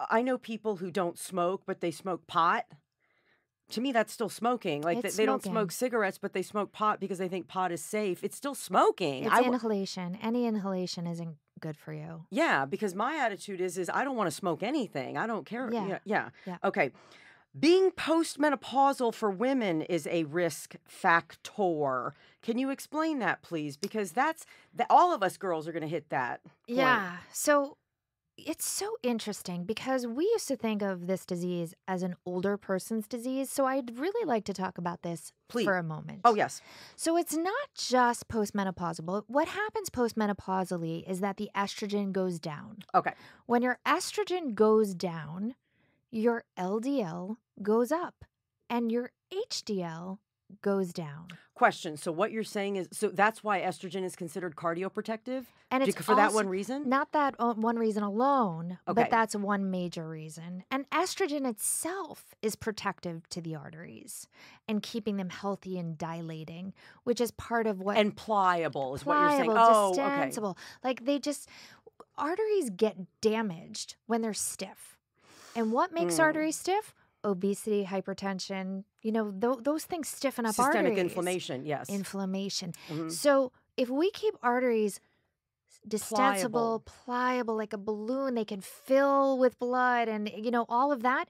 I know people who don't smoke, but they smoke pot. to me, that's still smoking. Like It's they don't smoking. smoke cigarettes, but they smoke pot because they think pot is safe. It's still smoking. It's inhalation. Any inhalation isn't good for you. Yeah, because my attitude is I don't want to smoke anything. I don't care. Yeah. Yeah. Yeah. Okay. Being postmenopausal for women is a risk factor. Can you explain that, please? Because all of us girls are going to hit that point. Yeah. So it's so interesting because we used to think of this disease as an older person's disease. So I'd really like to talk about this for a moment. Oh, yes. So it's not just postmenopausal. What happens postmenopausally is that the estrogen goes down. Okay. When your estrogen goes down, your LDL goes up and your HDL goes down. Question. So what you're saying is, so that's why estrogen is considered cardioprotective? And it's for that one reason? Not that one reason alone, Okay. but that's one major reason. And estrogen itself is protective to the arteries and keeping them healthy and dilating, which is part of what... And pliable is what you're saying. Pliable, Oh, okay. distensible. Like arteries get damaged when they're stiff. And what makes arteries stiff? Obesity, hypertension, those things stiffen up arteries. Systemic inflammation, yes. Inflammation. Mm-hmm. So if we keep arteries distensible, pliable, like a balloon, they can fill with blood and, all of that,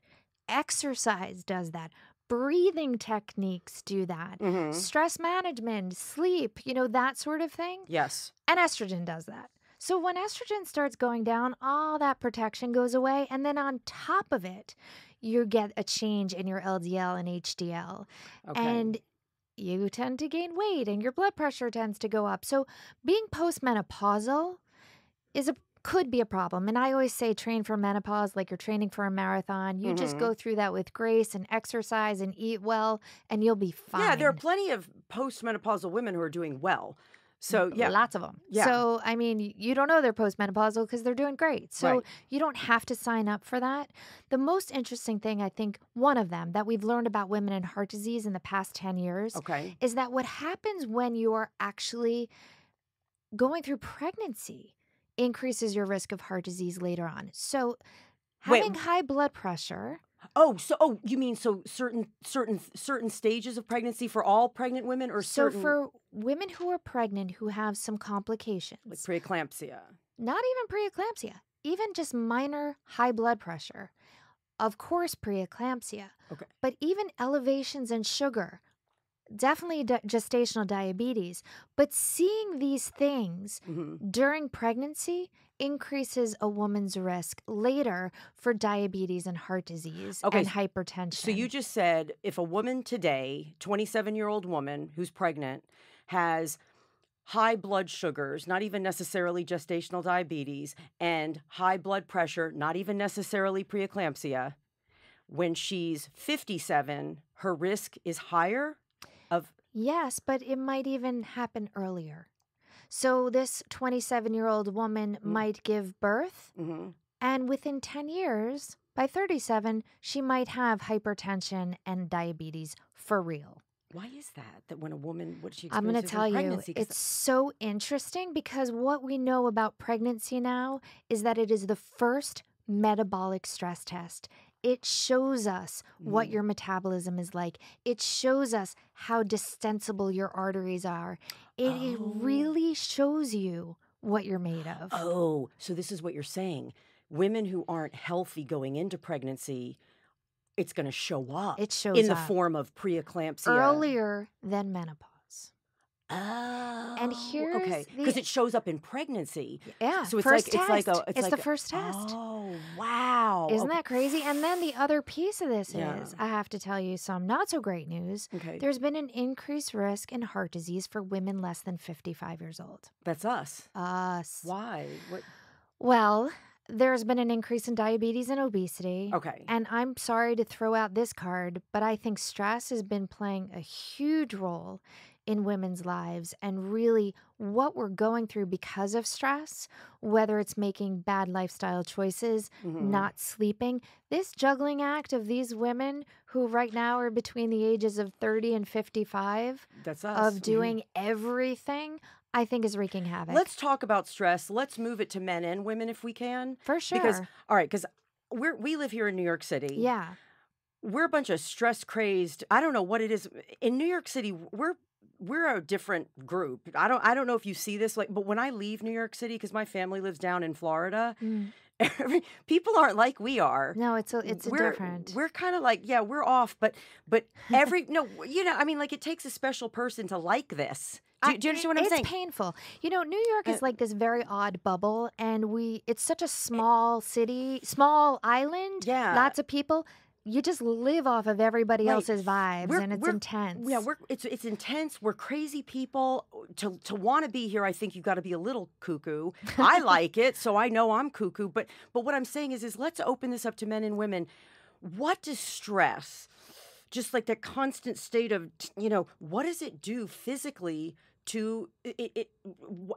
exercise does that. Breathing techniques do that. Mm-hmm. Stress management, sleep, that sort of thing. Yes. And estrogen does that. So when estrogen starts going down, all that protection goes away. And then on top of it, you get a change in your LDL and HDL. Okay. And you tend to gain weight and your blood pressure tends to go up. So being postmenopausal could be a problem. And I always say train for menopause like you're training for a marathon. You just go through that with grace and exercise and eat well, and you'll be fine. Yeah, there are plenty of postmenopausal women who are doing well. So, yeah. Lots of them. Yeah. So, I mean, you don't know they're postmenopausal because they're doing great. So, you don't have to sign up for that. The most interesting thing, I think, one of them that we've learned about women and heart disease in the past 10 years is that what happens when you are actually going through pregnancy increases your risk of heart disease later on. So, having high blood pressure... you mean certain stages of pregnancy for all pregnant women or certain... So for women who are pregnant who have some complications. Like preeclampsia. Not even preeclampsia, even just minor high blood pressure. Of course, preeclampsia. Okay. But even elevations in sugar, definitely gestational diabetes. But seeing these things during pregnancy increases a woman's risk later for diabetes and heart disease and hypertension. So you just said if a woman today, 27-year-old woman who's pregnant, has high blood sugars, not even necessarily gestational diabetes, and high blood pressure, not even necessarily preeclampsia, when she's 57, her risk is higher of... Yes, but it might even happen earlier. So this 27-year-old woman might give birth, and within 10 years, by 37, she might have hypertension and diabetes for real. Why is that? That when a woman, what she I'm going to experiences tell in you, pregnancy? it's so interesting because what we know about pregnancy now is that it is the first metabolic stress test. It shows us what your metabolism is like. It shows us how distensible your arteries are. It really shows you what you're made of. Oh, so this is what you're saying. Women who aren't healthy going into pregnancy, it's going to show up. It shows in the up form of preeclampsia. earlier than menopause. Oh, and here's because it shows up in pregnancy. Yeah, so it's first like test. it's like the first test. Oh, wow! Isn't that crazy? And then the other piece of this is, I have to tell you some not so great news. Okay, there's been an increased risk in heart disease for women less than 55 years old. That's us. Us. Why? What? Well, there's been an increase in diabetes and obesity. Okay. And I'm sorry to throw out this card, but I think stress has been playing a huge role in women's lives and really what we're going through because of stress, whether it's making bad lifestyle choices, not sleeping. This juggling act of these women who right now are between the ages of 30 and 55 That's us. of doing everything, I think is wreaking havoc. Let's talk about stress. Let's move it to men and women if we can. For sure. Because we live here in New York City. Yeah. we're a bunch of stress crazed. I don't know what it is in New York City. We're a different group. I don't know if you see this, like, but when I leave New York City, because my family lives down in Florida, people aren't like we are. No, it's a different. We're kind of like, yeah, we're off, but no, I mean, like, it takes a special person to like this. Do you understand what I'm saying? It's painful. New York is like this very odd bubble, and it's such a small city, small island. Yeah, lots of people. You just live off of everybody else's vibes, and it's intense. Yeah, it's intense. We're crazy people. To want to be here, I think you got to be a little cuckoo. I like it, so I know I'm cuckoo. But what I'm saying is let's open this up to men and women. What does stress, just like that constant state of, what does it do physically to it?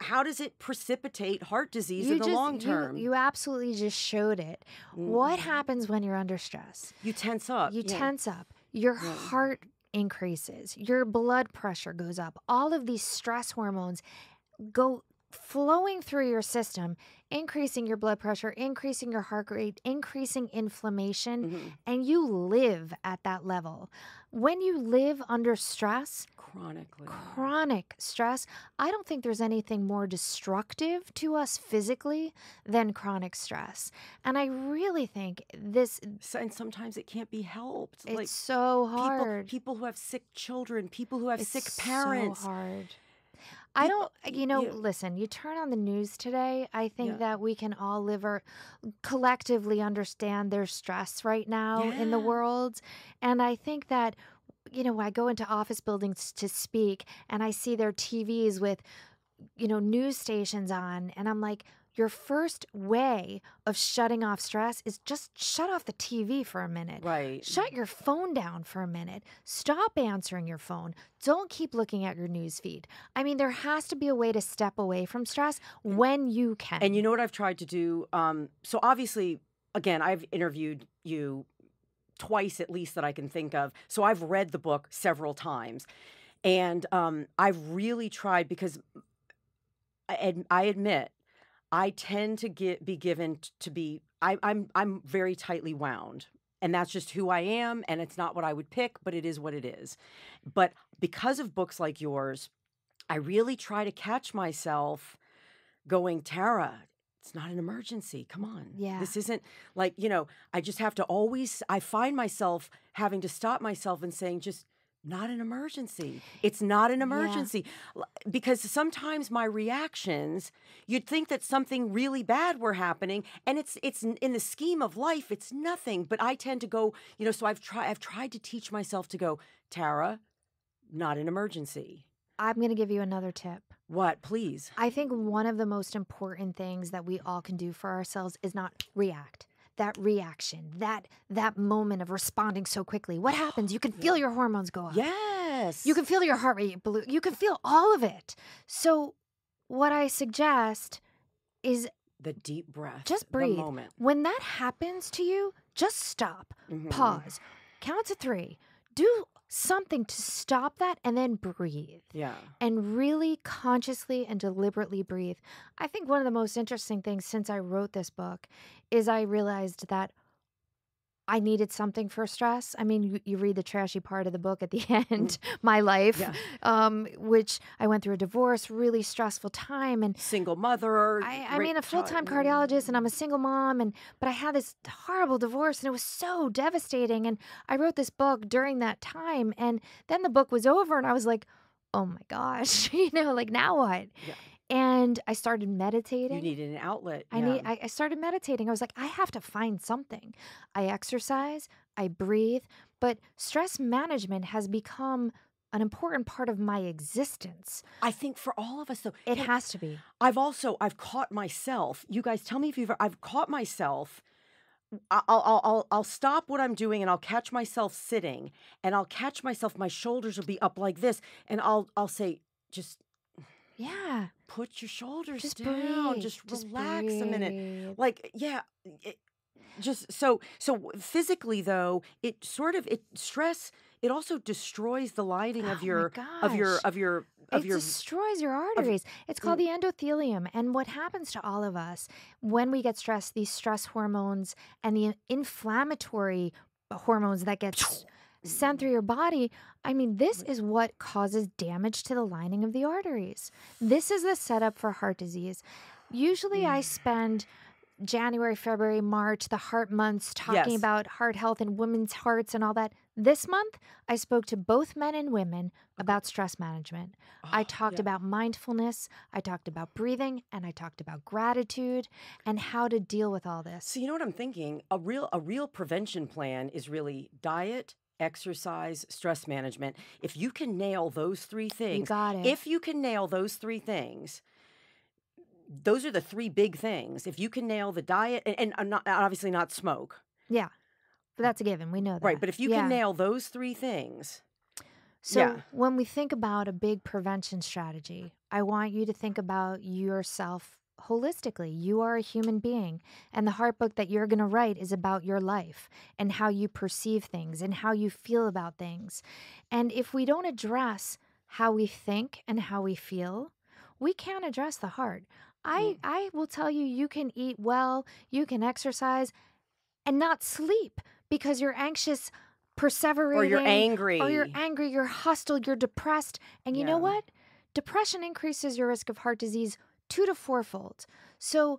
How does it precipitate heart disease in the long term? You absolutely just showed it. What happens when you're under stress? You tense up. Tense up. Your heart increases. Your blood pressure goes up. All of these stress hormones go flowing through your system, increasing your blood pressure, increasing your heart rate, increasing inflammation, and you live at that level. When you live under stress, chronic stress, I don't think there's anything more destructive to us physically than chronic stress. And I really think this... And sometimes it can't be helped. It's like so hard. People who have sick children, people who have sick parents. It's so hard. Listen, you turn on the news today, I think that we can all collectively understand there's stress right now in the world. And I think that, I go into office buildings to speak and I see their TVs with, news stations on, and I'm like, your first way of shutting off stress is just shut off the TV for a minute. Right. Shut your phone down for a minute. Stop answering your phone. Don't keep looking at your news feed. I mean, there has to be a way to step away from stress when you can. And you know what I've tried to do? So obviously, again, I've interviewed you twice at least that I can think of. So I've read the book several times. And I've really tried because I admit, I tend to be given to be. I'm very tightly wound, and that's just who I am. And it's not what I would pick, but it is what it is. But because of books like yours, I really try to catch myself going, Tara, it's not an emergency. Come on, this isn't like I just have to always. I find myself having to stop myself and saying, just. Not an emergency. It's not an emergency. Because sometimes my reactions, you'd think that something really bad were happening, and it's in the scheme of life, it's nothing. But I tend to go, so I've tried to teach myself to go, Tara, not an emergency. I'm going to give you another tip. What, please? I think one of the most important things that we all can do for ourselves is not react. That reaction, that moment of responding so quickly. What happens? You can feel your hormones go up. Yes. You can feel your heart rate balloon. You can feel all of it. So what I suggest is the deep breath. Just breathe. The moment. When that happens to you, just stop. Pause. Count to 3. Do something to stop that and then breathe. Yeah. And really consciously and deliberately breathe. I think one of the most interesting things since I wrote this book is I realized that I needed something for stress. I mean, you read the trashy part of the book at the end, my life, which I went through a divorce, really stressful time, and single mother. I mean, a full-time cardiologist, and I'm a single mom, but I had this horrible divorce, and it was so devastating. And I wrote this book during that time, and then the book was over, and I was like, oh my gosh, like now what? Yeah. And I started meditating. You needed an outlet. I started meditating. I was like, I have to find something. I exercise, I breathe, but stress management has become an important part of my existence. I think for all of us, though. It has to be. I've caught myself. You guys tell me if I've caught myself. I'll stop what I'm doing and I'll catch myself sitting and I'll catch myself, my shoulders will be up like this. And I'll say, just... Yeah. Put your shoulders just down. Breathe. Just relax a minute. Like, so physically though, stress, it also destroys the lining of your destroys your arteries. It's called the endothelium. And what happens to all of us when we get stressed, these stress hormones and the inflammatory hormones that gets sent through your body. I mean, this is what causes damage to the lining of the arteries. This is the setup for heart disease. Usually I spend January, February, March, the heart months, talking about heart health and women's hearts and all that. This month, I spoke to both men and women about stress management. I talked about mindfulness, I talked about breathing, and I talked about gratitude and how to deal with all this. So you know what I'm thinking? A real prevention plan is really diet, exercise, stress management. If you can nail those three things, You got it. if you can nail those three things, those are the three big things. If you can nail the diet, and obviously not smoke. Yeah, but that's a given. We know that. Right, but if you can nail those three things. So when we think about a big prevention strategy, I want you to think about yourself holistically. You are a human being, and the heart book that you're going to write is about your life and how you perceive things and how you feel about things. And if we don't address how we think and how we feel, we can't address the heart. I will tell you, you can eat well, you can exercise, and not sleep because you're anxious, perseverating. Or you're angry. Or you're angry, you're hostile, you're depressed. And you know what? Depression increases your risk of heart disease 2 to 4-fold. So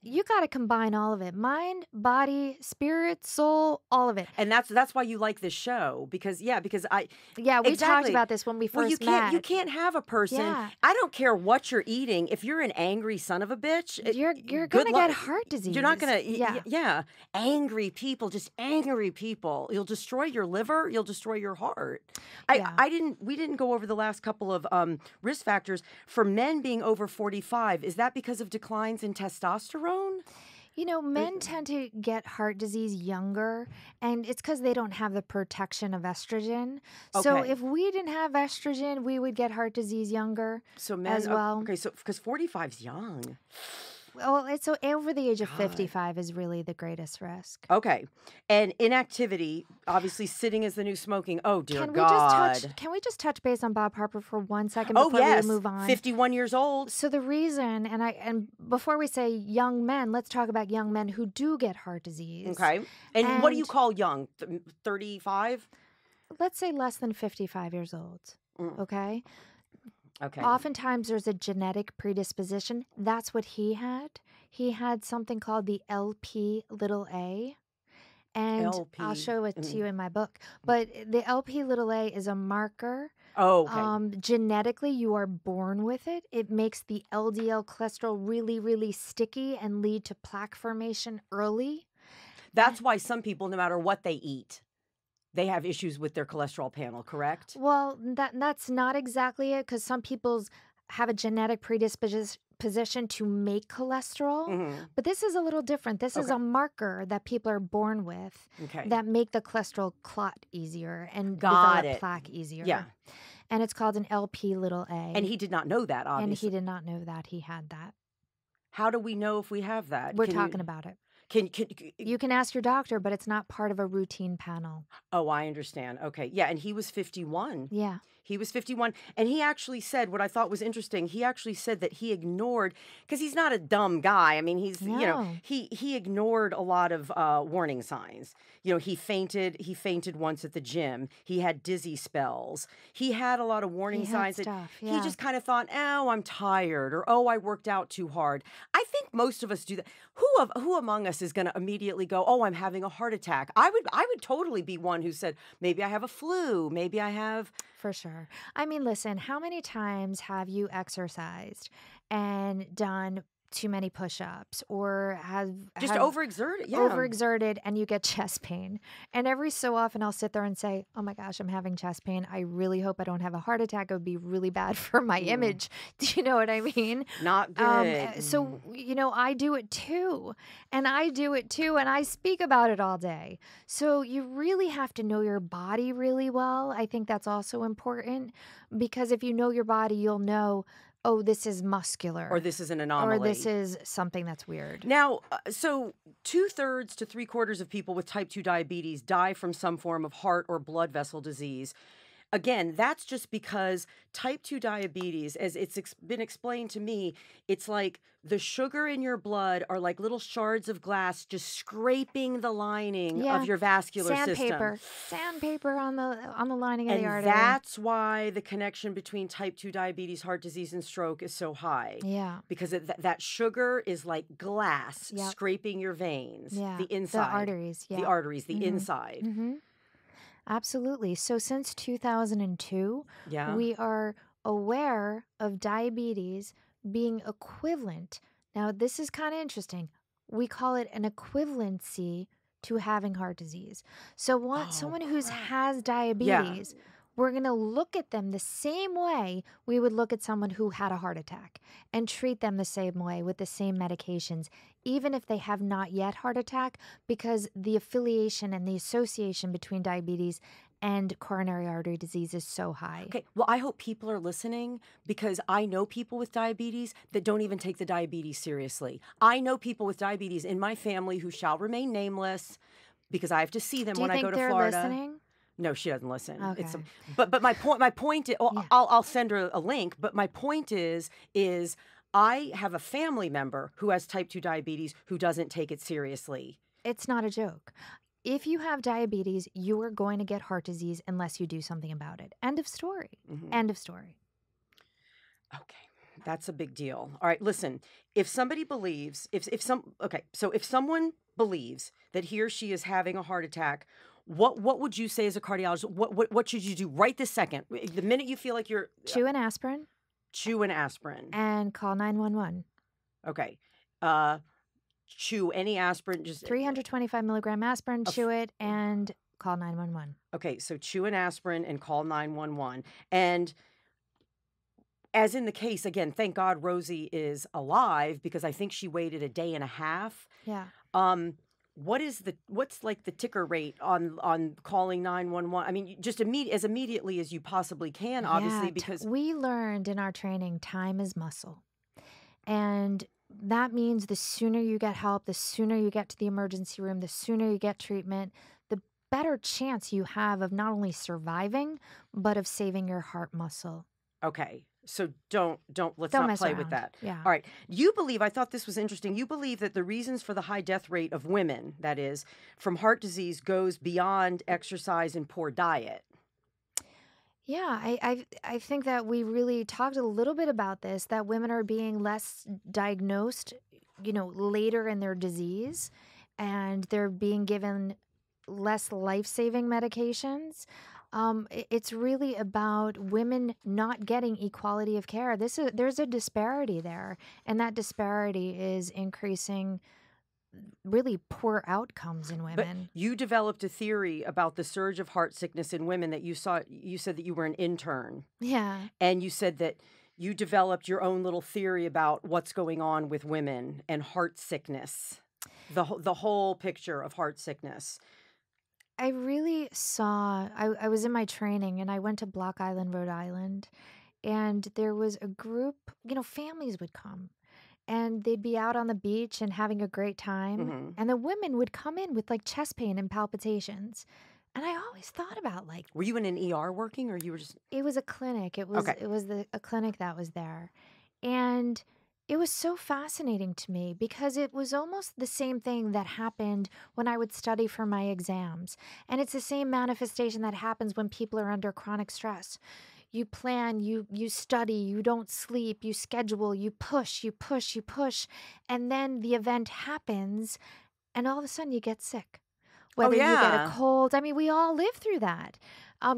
you got to combine all of it. Mind, body, spirit, soul, all of it. And that's why you like this show, because we talked about this when we first met. You can't have a person. I don't care what you're eating. If you're an angry son of a bitch, you're going to get heart disease. You're not going to. Angry people, just angry people. You'll destroy your liver. You'll destroy your heart. We didn't go over the last couple of risk factors for men being over 45. Is that because of declines in testosterone? You know, men tend to get heart disease younger, and it's because they don't have the protection of estrogen. Okay. So if we didn't have estrogen, we would get heart disease younger as well. Okay, so because 45 is young. Well, it's over the age of 55 is really the greatest risk. Okay. And inactivity, obviously sitting is the new smoking. Oh, dear God. Can we just touch base on Bob Harper for 1 second before we move on? 51 years old. So the reason, and before we say young men, let's talk about young men who do get heart disease. Okay. And what do you call young? 35? Let's say less than 55 years old. Okay? Okay. Oftentimes there's a genetic predisposition. That's what he had. He had something called the LP(a). And I'll show it to you in my book. But the LP(a) is a marker. Oh, okay. Genetically, you are born with it. It makes the LDL cholesterol really, really sticky and lead to plaque formation early. That's why some people, no matter what they eat, they have issues with their cholesterol panel, correct? Well, that's not exactly it, because some people have a genetic predisposition to make cholesterol. But this is a little different. This is a marker that people are born with that make the cholesterol clot easier and develop plaque easier. Yeah. And it's called an LP(a). And he did not know that, obviously. And he did not know that he had that. How do we know if we have that? We're talking about it. You can ask your doctor, but it's not part of a routine panel. Oh, I understand. Okay. Yeah, and he was 51. Yeah. He was 51. And he actually said, what I thought was interesting, he actually said that he ignored, because he's not a dumb guy. I mean, he ignored a lot of warning signs. You know, he fainted once at the gym. He had dizzy spells. He had a lot of warning signs that he just kind of thought, oh, I'm tired, or oh, I worked out too hard. I think most of us do that. Who among us is going to immediately go, oh, I'm having a heart attack? I would totally be one who said, maybe I have a flu, maybe I have. For sure. I mean, listen, how many times have you exercised and done too many push-ups or have overexerted and you get chest pain? And every so often I'll sit there and say, oh my gosh, I'm having chest pain. I really hope I don't have a heart attack. It would be really bad for my image. Do you know what I mean? Not good. So, you know, I do it too. And I speak about it all day. So you really have to know your body really well. I think that's also important, because if you know your body, you'll know, oh, this is muscular. Or this is an anomaly. Or this is something that's weird. Now, so 2/3 to 3/4 of people with type 2 diabetes die from some form of heart or blood vessel disease. again, that's just because type 2 diabetes, as it's been explained to me, it's like the sugar in your blood are like little shards of glass just scraping the lining of your vascular system. Sandpaper on the lining of the artery. And that's why the connection between type 2 diabetes, heart disease, and stroke is so high. Yeah. Because that sugar is like glass scraping your veins, the inside. The arteries, The arteries, the inside. Mm-hmm. Absolutely. So since 2002, we are aware of diabetes being equivalent. Now, this is kind of interesting. We call it an equivalency to having heart disease. So someone who has diabetes, we're going to look at them the same way we would look at someone who had a heart attack and treat them the same way with the same medications, even if they have not yet heart attack, because the affiliation and the association between diabetes and coronary artery disease is so high. Okay, well, I hope people are listening, because I know people with diabetes that don't even take the diabetes seriously. I know people with diabetes in my family who shall remain nameless, because I have to see them when I go to Florida. Do you think they're listening? No, she doesn't listen. Okay. But my point is, I'll send her a link, but my point is I have a family member who has type 2 diabetes who doesn't take it seriously. It's not a joke. If you have diabetes, you are going to get heart disease unless you do something about it. End of story. End of story. Okay. That's a big deal. All right, listen, if somebody believes, if someone believes that he or she is having a heart attack, what would you say as a cardiologist? What should you do right this second? The minute you feel like you're... Chew an aspirin. Chew an aspirin. And call 911. Okay. Chew any aspirin. Just 325 milligram aspirin, chew it, and call 911. Okay, so chew an aspirin and call 911. And as in the case, again, thank God Rosie is alive, because I think she waited a day and a half. Yeah. What's like the ticker rate on calling 911? I mean, just as immediately as you possibly can, obviously, because we learned in our training, time is muscle. And that means the sooner you get help, the sooner you get to the emergency room, the sooner you get treatment, the better chance you have of not only surviving, but of saving your heart muscle. Okay. So let's not play with that. Yeah. All right. You believe, I thought this was interesting, you believe that the reasons for the high death rate of women, that is, from heart disease, goes beyond exercise and poor diet. Yeah, I think that we really talked a little bit about this, that women are being less diagnosed, later in their disease, and they're being given less life-saving medications. It's really about women not getting equality of care. There's a disparity there, and that disparity is increasing really poor outcomes in women. But you developed a theory about the surge of heart sickness in women that you said that you were an intern. Yeah. And you said that you developed your own little theory about what's going on with women and heart sickness, the whole picture of heart sickness. I really saw, I was in my training and I went to Block Island, Rhode Island, and there was a group, families would come and they'd be out on the beach and having a great time. Mm-hmm. And the women would come in with like chest pain and palpitations. And I always thought about were you in an ER working, or you were just... It was a clinic. It was a clinic that was there. And it was so fascinating to me because it was almost the same thing that happened when I would study for my exams. And it's the same manifestation that happens when people are under chronic stress. You plan, you study, you don't sleep, you schedule, you push, and then the event happens, and all of a sudden you get sick. Whether you get a cold, I mean, we all live through that.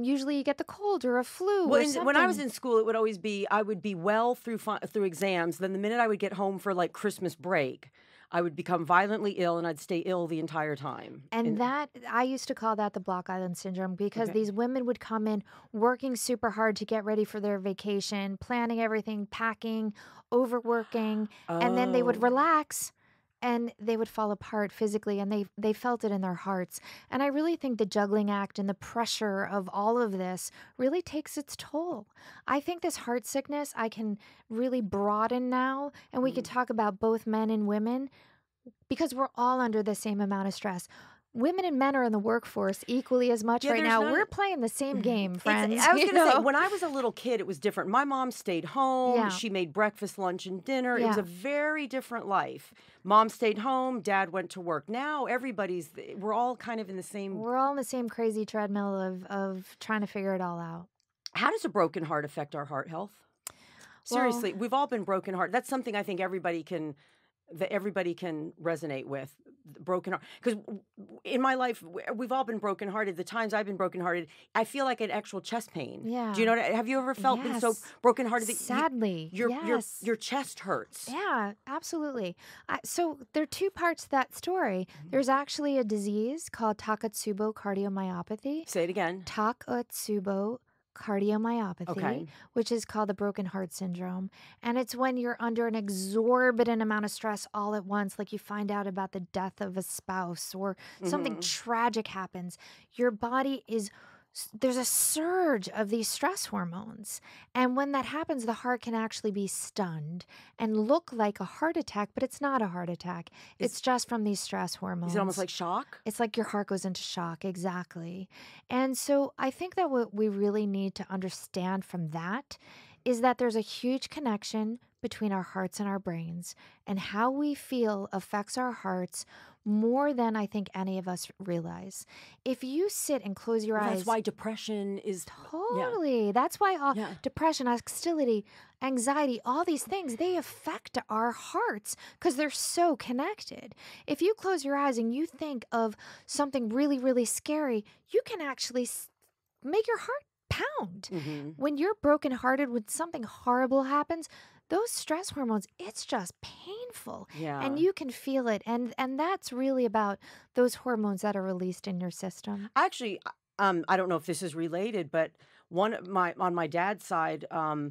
Usually you get the cold or a flu or something. When I was in school, it would always be, I would be well through exams. Then the minute I would get home for like Christmas break, I would become violently ill and I'd stay ill the entire time. And I used to call that the Block Island Syndrome, because these women would come in working super hard to get ready for their vacation, planning everything, packing, overworking, and then they would relax and they would fall apart physically, and they felt it in their hearts. And I really think the juggling act and the pressure of all of this really takes its toll. I think this heart sickness I can really broaden now, and we could talk about both men and women, because we're all under the same amount of stress. women and men are in the workforce equally as much right now. We're playing the same game, friends. I was going to say, when I was a little kid, it was different. My mom stayed home. Yeah. She made breakfast, lunch, and dinner. Yeah. It was a very different life. Mom stayed home. Dad went to work. Now we're all kind of in the same. We're all in the same crazy treadmill of trying to figure it all out. How does a broken heart affect our heart health? Seriously, we've all been broken heart. That's something I think everybody can resonate with. Broken heart, because in my life we've all been brokenhearted. The times I've been brokenhearted, I feel like an actual chest pain. Yeah. Do you know? Have you ever felt been so brokenhearted that sadly your chest hurts? Yeah, absolutely. So there are two parts to that story. There's actually a disease called Takotsubo cardiomyopathy. Say it again. Takotsubo cardiomyopathy, which is called the broken heart syndrome. And it's when you're under an exorbitant amount of stress all at once, like you find out about the death of a spouse or something tragic happens. Your body there's a surge of these stress hormones. And when that happens, the heart can actually be stunned and look like a heart attack, but it's not a heart attack. It's just from these stress hormones. Is it almost like shock? It's like your heart goes into shock, exactly. And so I think that what we really need to understand from that is that there's a huge connection between our hearts and our brains, and how we feel affects our hearts more than I think any of us realize. If you sit and close your eyes... That's why depression is... Totally. Yeah. That's why depression, hostility, anxiety, all these things, they affect our hearts because they're so connected. If you close your eyes and you think of something really, really scary, you can actually make your heart pound. When you're brokenhearted, when something horrible happens, those stress hormones, it's just painful. Yeah. And you can feel it. And that's really about those hormones that are released in your system. Actually, I don't know if this is related, but on my dad's side, my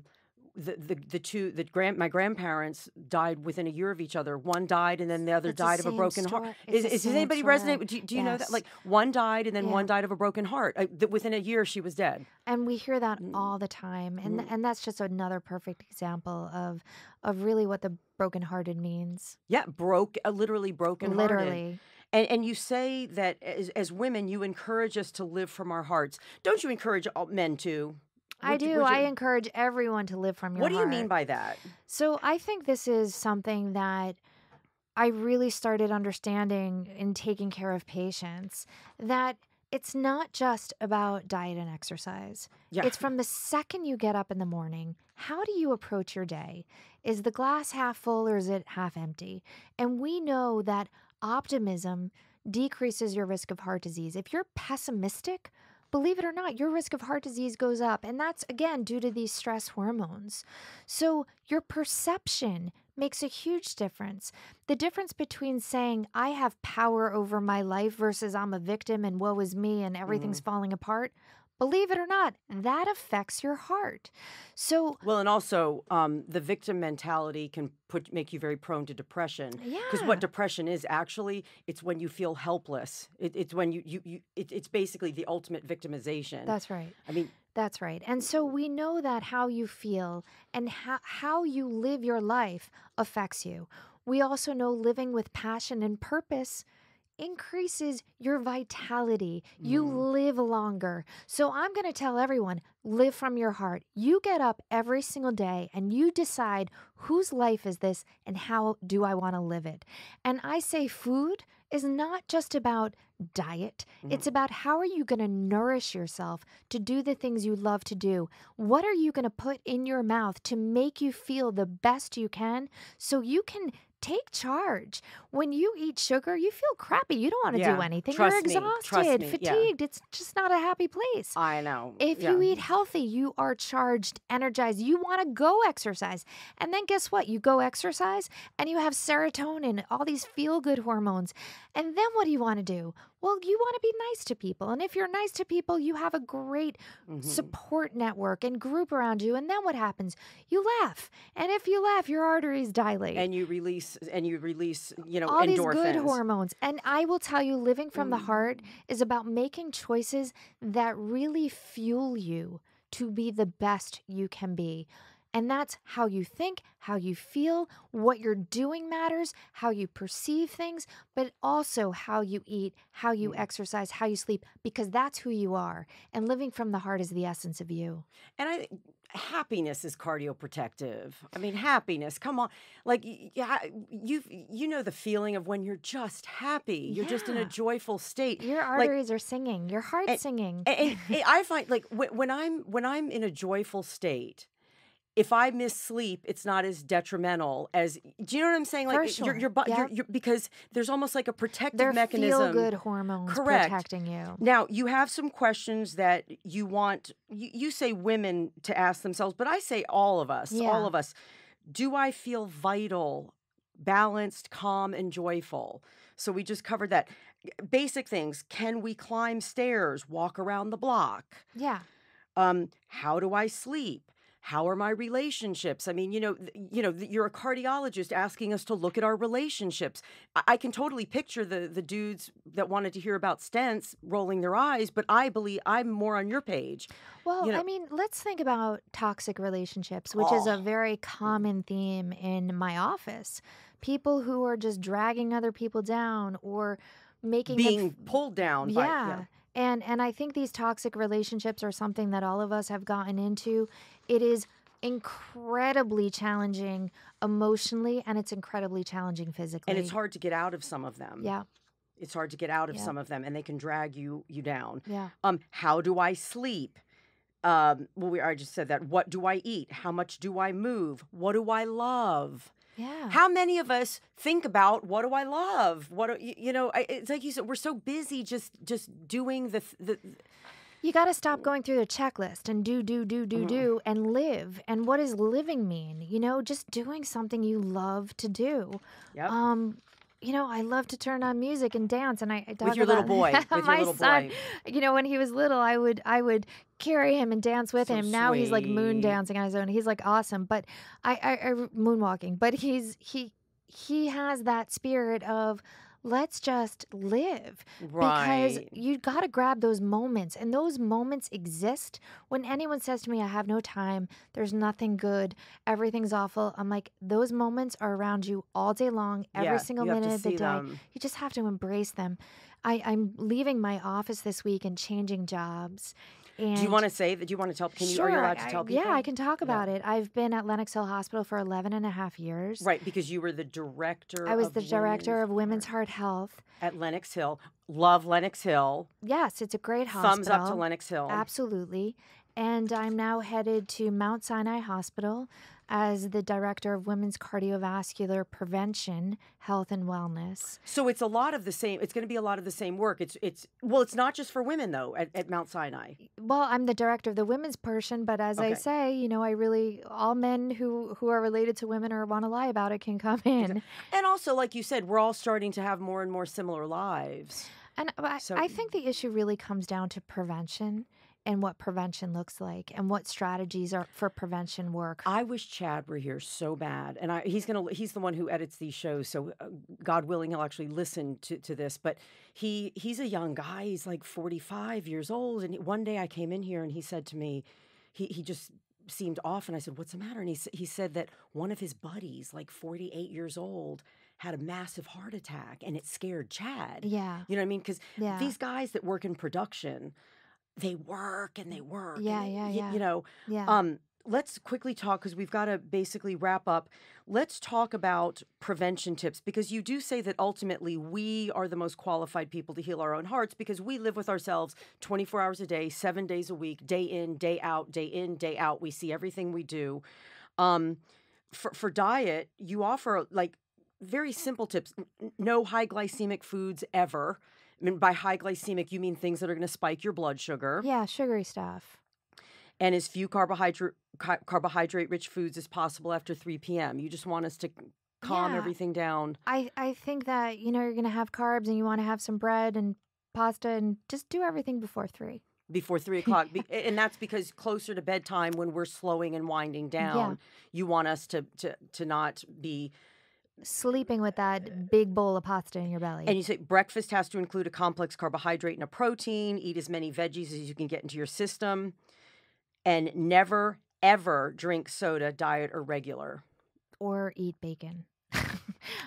grandparents died within a year of each other. One died, and then the other died of a broken heart. Does anybody resonate? Do you know that? Like, one died, and then one died of a broken heart. Within a year, she was dead. And we hear that all the time, and that's just another perfect example of really what the brokenhearted means. Yeah, literally brokenhearted. Literally. And you say that as women, you encourage us to live from our hearts. Don't you encourage all men to? I do. I encourage everyone to live from your heart. What do you mean by that? So I think this is something that I really started understanding in taking care of patients, that it's not just about diet and exercise. Yeah. It's from the second you get up in the morning, how do you approach your day? Is the glass half full or is it half empty? And we know that optimism decreases your risk of heart disease. If you're pessimistic, believe it or not, your risk of heart disease goes up. And that's, again, due to these stress hormones. So your perception makes a huge difference. The difference between saying, I have power over my life versus I'm a victim and woe is me and everything's falling apart, believe it or not, that affects your heart. So and also the victim mentality can make you very prone to depression. Yeah. Because what depression is actually, it's when you feel helpless. It's when it's basically the ultimate victimization. That's right. I mean, that's right. And so we know that how you feel and how you live your life affects you. We also know living with passion and purpose increases your vitality. You live longer. So I'm going to tell everyone, live from your heart. You get up every single day and you decide whose life is this and how do I want to live it. And I say food is not just about diet. It's about how are you going to nourish yourself to do the things you love to do? What are you going to put in your mouth to make you feel the best you can so you can take charge? When you eat sugar, you feel crappy. You don't want to do anything. You're exhausted, fatigued. It's just not a happy place. I know. If you eat healthy, you are charged, energized. You want to go exercise. And then guess what? You go exercise and you have serotonin, all these feel-good hormones. And then what do you want to do? Well, you want to be nice to people. And if you're nice to people, you have a great support network and group around you. And then what happens? You laugh. And if you laugh, your arteries dilate. And you release, all endorphins. These good hormones. And I will tell you, living from the heart is about making choices that really fuel you to be the best you can be. And that's how you think, how you feel, what you're doing matters, how you perceive things, but also how you eat, how you exercise, how you sleep, because that's who you are. And living from the heart is the essence of you. And happiness is cardioprotective. I mean, happiness, come on. Like, yeah, you know the feeling of when you're just happy. You're just in a joyful state. Your arteries are singing. Your heart's singing. And I find, like, when I'm in a joyful state, if I miss sleep, it's not as detrimental as. Do you know what I'm saying? Like, sure. you're because there's almost like a protective mechanism. Feel-good hormones protecting you. Now, you have some questions that you want. You say women to ask themselves, but I say all of us. Yeah. All of us. Do I feel vital, balanced, calm, and joyful? So we just covered that. Basic things. Can we climb stairs? Walk around the block? Yeah. How do I sleep? How are my relationships? I mean, you're a cardiologist asking us to look at our relationships. I can totally picture the dudes that wanted to hear about stents rolling their eyes, but I believe I'm more on your page. Well, I mean, let's think about toxic relationships, which is a very common theme in my office. People who are just dragging other people down or making being pulled down. Yeah. And I think these toxic relationships are something that all of us have gotten into. It is incredibly challenging emotionally, and it's incredibly challenging physically. And it's hard to get out of some of them. Yeah. It's hard to get out of some of them, and they can drag you down. Yeah. How do I sleep? I just said that. What do I eat? How much do I move? What do I love? Yeah. How many of us think about what do I love? It's like you said, we're so busy just doing the. You got to stop going through the checklist and do and live. And what does living mean? Just doing something you love to do. Yep. I love to turn on music and dance, and I talk with your about little boy. With my your little son. boy. When he was little, I would carry him and dance with him. Now he's like moon dancing on his own. He's like awesome, but I moonwalking. But he has that spirit of let's just live. Right. Because you got to grab those moments. And those moments exist. When anyone says to me, I have no time, there's nothing good, everything's awful, I'm like, those moments are around you all day long, every single minute of the day. Them. You just have to embrace them. I'm leaving my office this week and changing jobs. And do you want to say that? Do you want to tell? Sure, are you allowed to tell people? Yeah, I can talk about it. I've been at Lenox Hill Hospital for 11 and a half years. Right, because you were the director. I was the director of Women's Heart Health at Lenox Hill. Love Lenox Hill. Yes, it's a great hospital. Thumbs up to Lenox Hill. Absolutely. And I'm now headed to Mount Sinai Hospital as the director of Women's Cardiovascular Prevention, Health and Wellness. So it's a lot of the same. It's going to be a lot of the same work. It's not just for women though at Mount Sinai. Well, I'm the director of the women's portion, but as I say, I really all men who are related to women or want to lie about it can come in. And also, like you said, we're all starting to have more and more similar lives. And I think the issue really comes down to prevention. And what prevention looks like, and what strategies are for prevention work. I wish Chad were here so bad, and he's the one who edits these shows. So, God willing, he'll actually listen to this. But he's a young guy. He's like 45 years old. And one day I came in here, and he said to me, he just seemed off, and I said, "What's the matter?" And he said that one of his buddies, like 48 years old, had a massive heart attack, and it scared Chad. Yeah, you know what I mean? Because these guys that work in production. They work and they work. Yeah. Let's quickly talk because we've got to basically wrap up. Let's talk about prevention tips because you do say that ultimately we are the most qualified people to heal our own hearts because we live with ourselves 24 hours a day, 7 days a week, day in, day out, day in, day out. We see everything we do. For diet, you offer like very simple tips. No high glycemic foods ever. I mean, by high glycemic, you mean things that are going to spike your blood sugar. Yeah, sugary stuff. And as few carbohydrate-rich foods as possible after 3 p.m. You just want us to calm everything down. I think that, you're going to have carbs and you want to have some bread and pasta and just do everything before 3. Before 3 o'clock. And that's because closer to bedtime when we're slowing and winding down, you want us to not be... sleeping with that big bowl of pasta in your belly. And you say breakfast has to include a complex carbohydrate and a protein. Eat as many veggies as you can get into your system. And never, ever drink soda, diet or regular. Or eat bacon.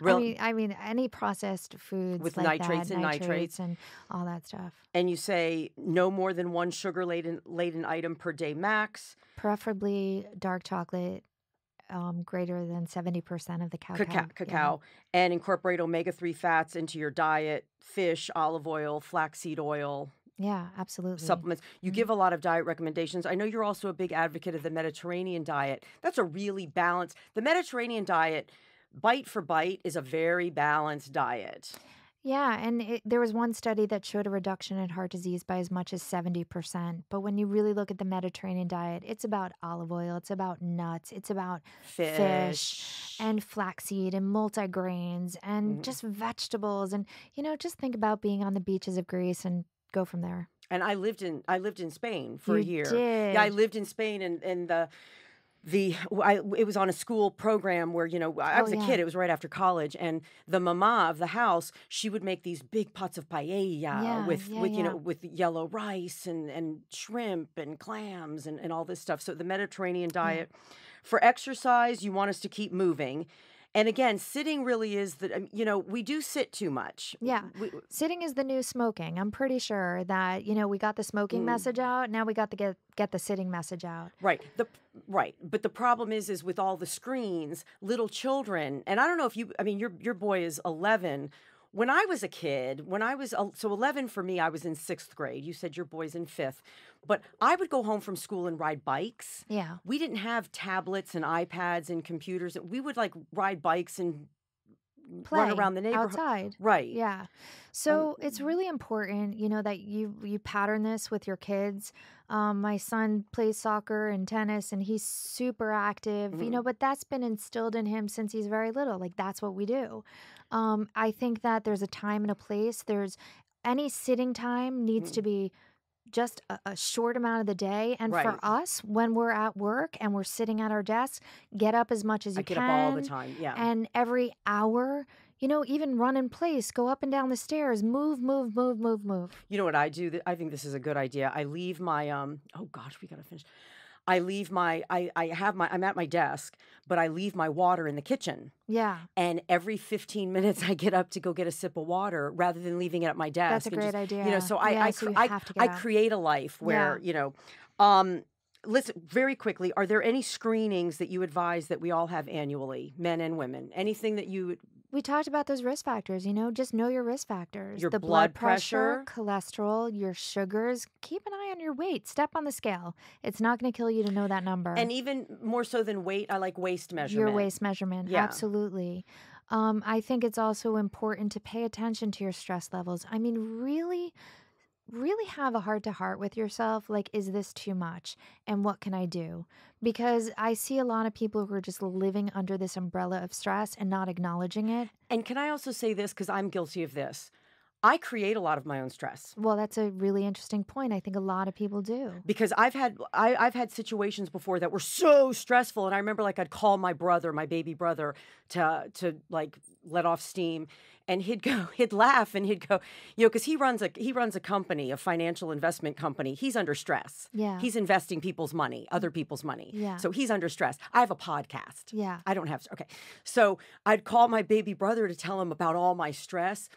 Really? I mean, any processed foods With like nitrates that, and nitrates and all that stuff. And you say no more than one sugar-laden item per day max. Preferably dark chocolate, greater than 70% of the Cacao. Yeah. And incorporate omega-3 fats into your diet, fish, olive oil, flaxseed oil. Yeah, absolutely. Supplements. You give a lot of diet recommendations. I know you're also a big advocate of the Mediterranean diet. That's a really balanced. The Mediterranean diet, bite for bite, is a very balanced diet. Yeah, and there was one study that showed a reduction in heart disease by as much as 70%. But when you really look at the Mediterranean diet, it's about olive oil, it's about nuts, it's about fish and flaxseed and multigrains and just vegetables. And, just think about being on the beaches of Greece and go from there. And I lived in Spain for a year. Did. Yeah, I lived in Spain, and it was on a school program where, I was a kid. It was right after college, and the mama of the house, she would make these big pots of paella with yellow rice and shrimp and clams and all this stuff. So the Mediterranean diet. For exercise, you want us to keep moving. And again, sitting really is we do sit too much. Yeah. Sitting is the new smoking. I'm pretty sure that, we got the smoking message out. Now we got to get the sitting message out. Right. But the problem is with all the screens, little children, and I don't know if your boy is 11. When I was a kid, so 11 for me, I was in 6th grade. You said your boy's in 5th. But I would go home from school and ride bikes. Yeah. We didn't have tablets and iPads and computers. We would ride bikes and run around the neighborhood. Outside. Right. Yeah. So it's really important, that you pattern this with your kids. My son plays soccer and tennis, and he's super active, but that's been instilled in him since he's very little. That's what we do. I think that there's a time and a place. Any sitting time needs to be just a short amount of the day. And for us, when we're at work and we're sitting at our desk, get up as much as you can. I get up all the time, yeah. And every hour, even run in place, go up and down the stairs, move. You know what I do? I think this is a good idea. I leave my, oh gosh, we got to finish. I leave I'm at my desk, but I leave my water in the kitchen. Yeah. And every 15 minutes I get up to go get a sip of water rather than leaving it at my desk. That's a great idea. So I create a life where, listen, very quickly, are there any screenings that you advise that we all have annually, men and women? Anything that you... We talked about those risk factors, just know your risk factors. Your the blood pressure, cholesterol, your sugars. Keep an eye on your weight. Step on the scale. It's not going to kill you to know that number. And even more so than weight, I like waist measurement. Your waist measurement, absolutely. I think it's also important to pay attention to your stress levels. I mean, really have a heart-to-heart with yourself. Is this too much? And what can I do? Because I see a lot of people who are just living under this umbrella of stress and not acknowledging it. And can I also say this, because I'm guilty of this? I create a lot of my own stress. Well, that's a really interesting point. I think a lot of people do. Because I've had situations before that were so stressful, and I remember I'd call my baby brother, to let off steam. And he'd laugh and he'd go, because he runs a company, a financial investment company. He's under stress. Yeah. He's investing people's money, other people's money. Yeah. So he's under stress. I have a podcast. Yeah. I don't have, okay. So I'd call my baby brother to tell him about all my stress.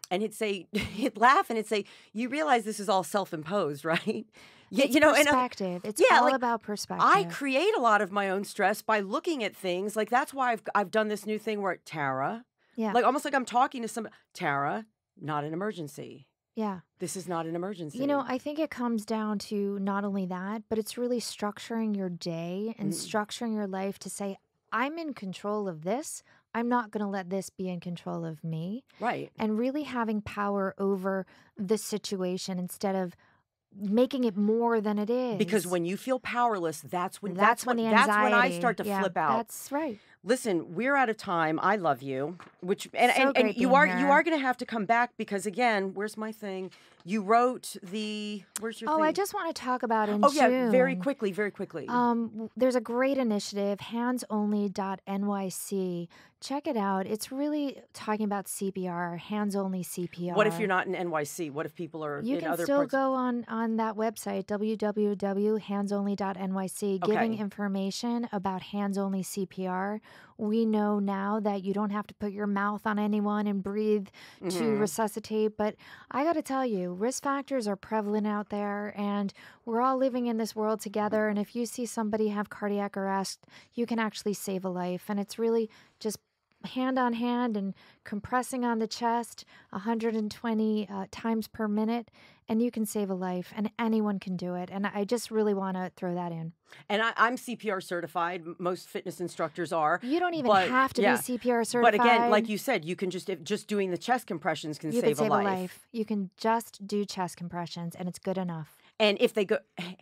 And he'd laugh and he'd say, you realize this is all self-imposed, right? It's perspective. It's all about perspective. I create a lot of my own stress by looking at things. That's why I've done this new thing where Tara, almost like I'm talking to somebody. Tara, not an emergency. Yeah. This is not an emergency. I think it comes down to not only that, but it's really structuring your day and structuring your life to say, I'm in control of this. I'm not going to let this be in control of me. Right. And really having power over the situation instead of making it more than it is. Because when you feel powerless, that's when the anxiety. that's when I start to flip out. That's right. Listen, we're out of time. I love you. great You being are here. going to have to come back because again, where's my thing? You wrote where's your thing? I just want to talk about in Oh June. yeah, very quickly. There's a great initiative, handsonly.nyc. Check it out. It's really talking about CPR, hands-only CPR. What if you're not in NYC? What if people are You in can other still parts? go on that website, www.handsonly.nyc, giving Okay. information about hands-only CPR. We know now that you don't have to put your mouth on anyone and breathe to resuscitate. But I got to tell you, risk factors are prevalent out there, and we're all living in this world together. And if you see somebody have cardiac arrest, you can actually save a life. And it's really just hand on hand and compressing on the chest 120 times per minute, and you can save a life, and anyone can do it. And I just really want to throw that in. And I'm CPR certified. Most fitness instructors are. You don't even have to be CPR certified. But again, like you said, you can just doing the chest compressions can save a life. You can just do chest compressions, and it's good enough. And if they go,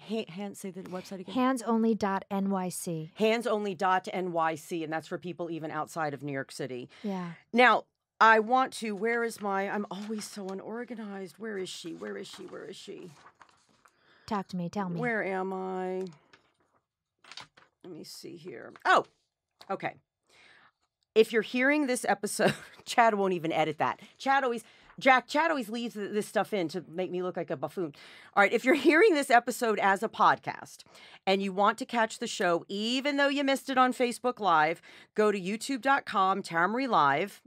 say the website again. Handsonly.nyc. Handsonly.nyc, and that's for people even outside of New York City. Yeah. Now, I want to. I'm always so unorganized. Where is she? Talk to me. Tell me. Where am I? Let me see here. Oh, okay. If you're hearing this episode, Chad won't even edit that. Chad always leaves this stuff in to make me look like a buffoon. All right, if you're hearing this episode as a podcast and you want to catch the show, even though you missed it on Facebook Live, go to youtube.com, Tara Marie Live,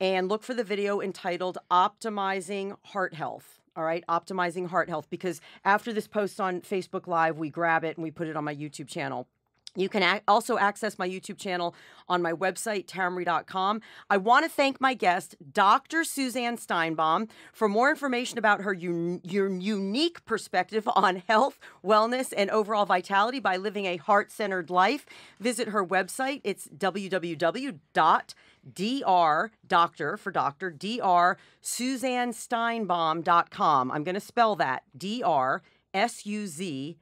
and look for the video entitled Optimizing Heart Health. All right, Optimizing Heart Health, because after this post on Facebook Live, we grab it and we put it on my YouTube channel. You can also access my YouTube channel on my website, taramarie.com. I want to thank my guest, Dr. Suzanne Steinbaum. For more information about her your unique perspective on health, wellness, and overall vitality by living a heart-centered life, visit her website. It's www.DrSuzanneSteinbaum.com. I'm going to spell that, DrSuzanne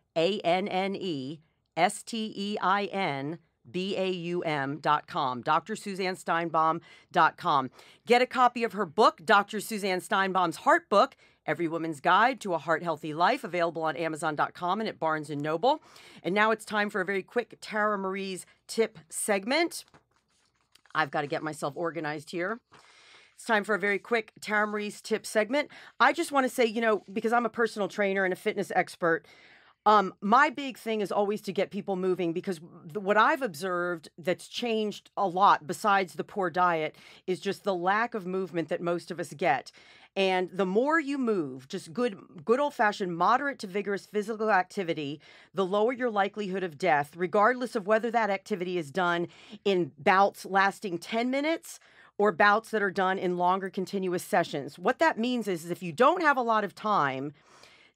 SteinBaum.com, DrSuzanneSteinbaum.com. Get a copy of her book, Dr. Suzanne Steinbaum's Heart Book, Every Woman's Guide to a Heart Healthy Life, available on Amazon.com and at Barnes & Noble. And now it's time for a very quick Tara Marie's tip segment. I've got to get myself organized here. It's time for a very quick Tara Marie's tip segment. I just want to say, because I'm a personal trainer and a fitness expert, my big thing is always to get people moving, because what I've observed that's changed a lot besides the poor diet is just the lack of movement that most of us get. And the more you move, just good old-fashioned moderate to vigorous physical activity, the lower your likelihood of death, regardless of whether that activity is done in bouts lasting 10 minutes or bouts that are done in longer continuous sessions. What that means is if you don't have a lot of time,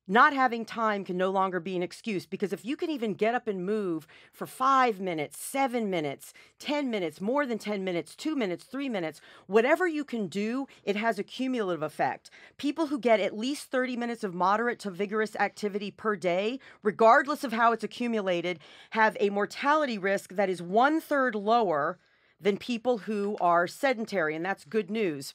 not having time can no longer be an excuse, because if you can even get up and move for 5 minutes, 7 minutes, 10 minutes, more than 10 minutes, 2 minutes, 3 minutes, whatever you can do, it has a cumulative effect. People who get at least 30 minutes of moderate to vigorous activity per day, regardless of how it's accumulated, have a mortality risk that is 1/3 lower than people who are sedentary, and that's good news.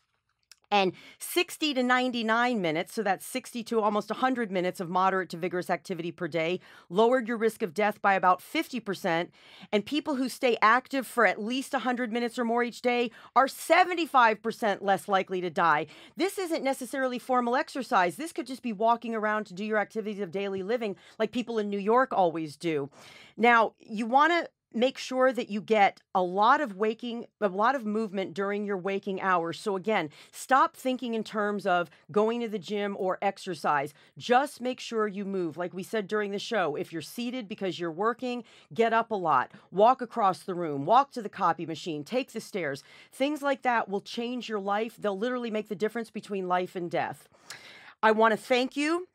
And 60 to 99 minutes, so that's 60 to almost 100 minutes of moderate to vigorous activity per day, lowered your risk of death by about 50%. And people who stay active for at least 100 minutes or more each day are 75% less likely to die. This isn't necessarily formal exercise. This could just be walking around to do your activities of daily living like people in New York always do. Now, you want to make sure that you get a lot of movement during your waking hours. So again, stop thinking in terms of going to the gym or exercise. Just make sure you move. Like we said during the show, if you're seated because you're working, get up a lot, walk across the room, walk to the copy machine, take the stairs. Things like that will change your life. They'll literally make the difference between life and death. I want to thank you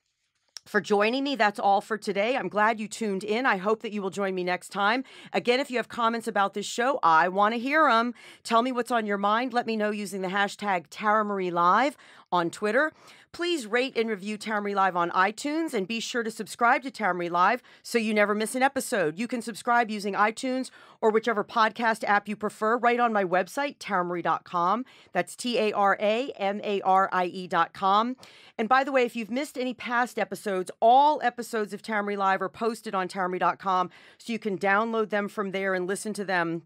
for joining me. That's all for today. I'm glad you tuned in. I hope that you will join me next time. Again, if you have comments about this show, I want to hear them. Tell me what's on your mind. Let me know using the hashtag TaraMarieLive on Twitter. Please rate and review Tamry Live on iTunes, and be sure to subscribe to Tamry Live so you never miss an episode. You can subscribe using iTunes or whichever podcast app you prefer right on my website, tamry.com. That's TARAMARIE.com. And by the way, if you've missed any past episodes, all episodes of Tamry Live are posted on tamry.com, so you can download them from there and listen to them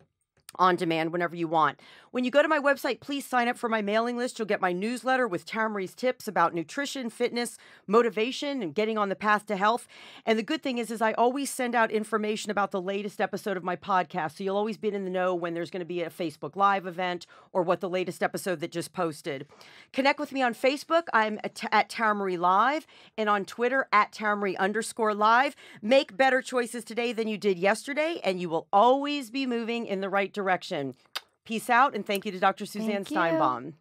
on demand whenever you want. When you go to my website, please sign up for my mailing list. You'll get my newsletter with Tamry's tips about nutrition, fitness, motivation, and getting on the path to health. And the good thing is I always send out information about the latest episode of my podcast. So you'll always be in the know when there's going to be a Facebook Live event or what the latest episode that just posted. Connect with me on Facebook. I'm at Tamry Live, and on Twitter at Tamry_live. Make better choices today than you did yesterday, and you will always be moving in the right direction. Peace out, and thank you to Dr. Suzanne Steinbaum.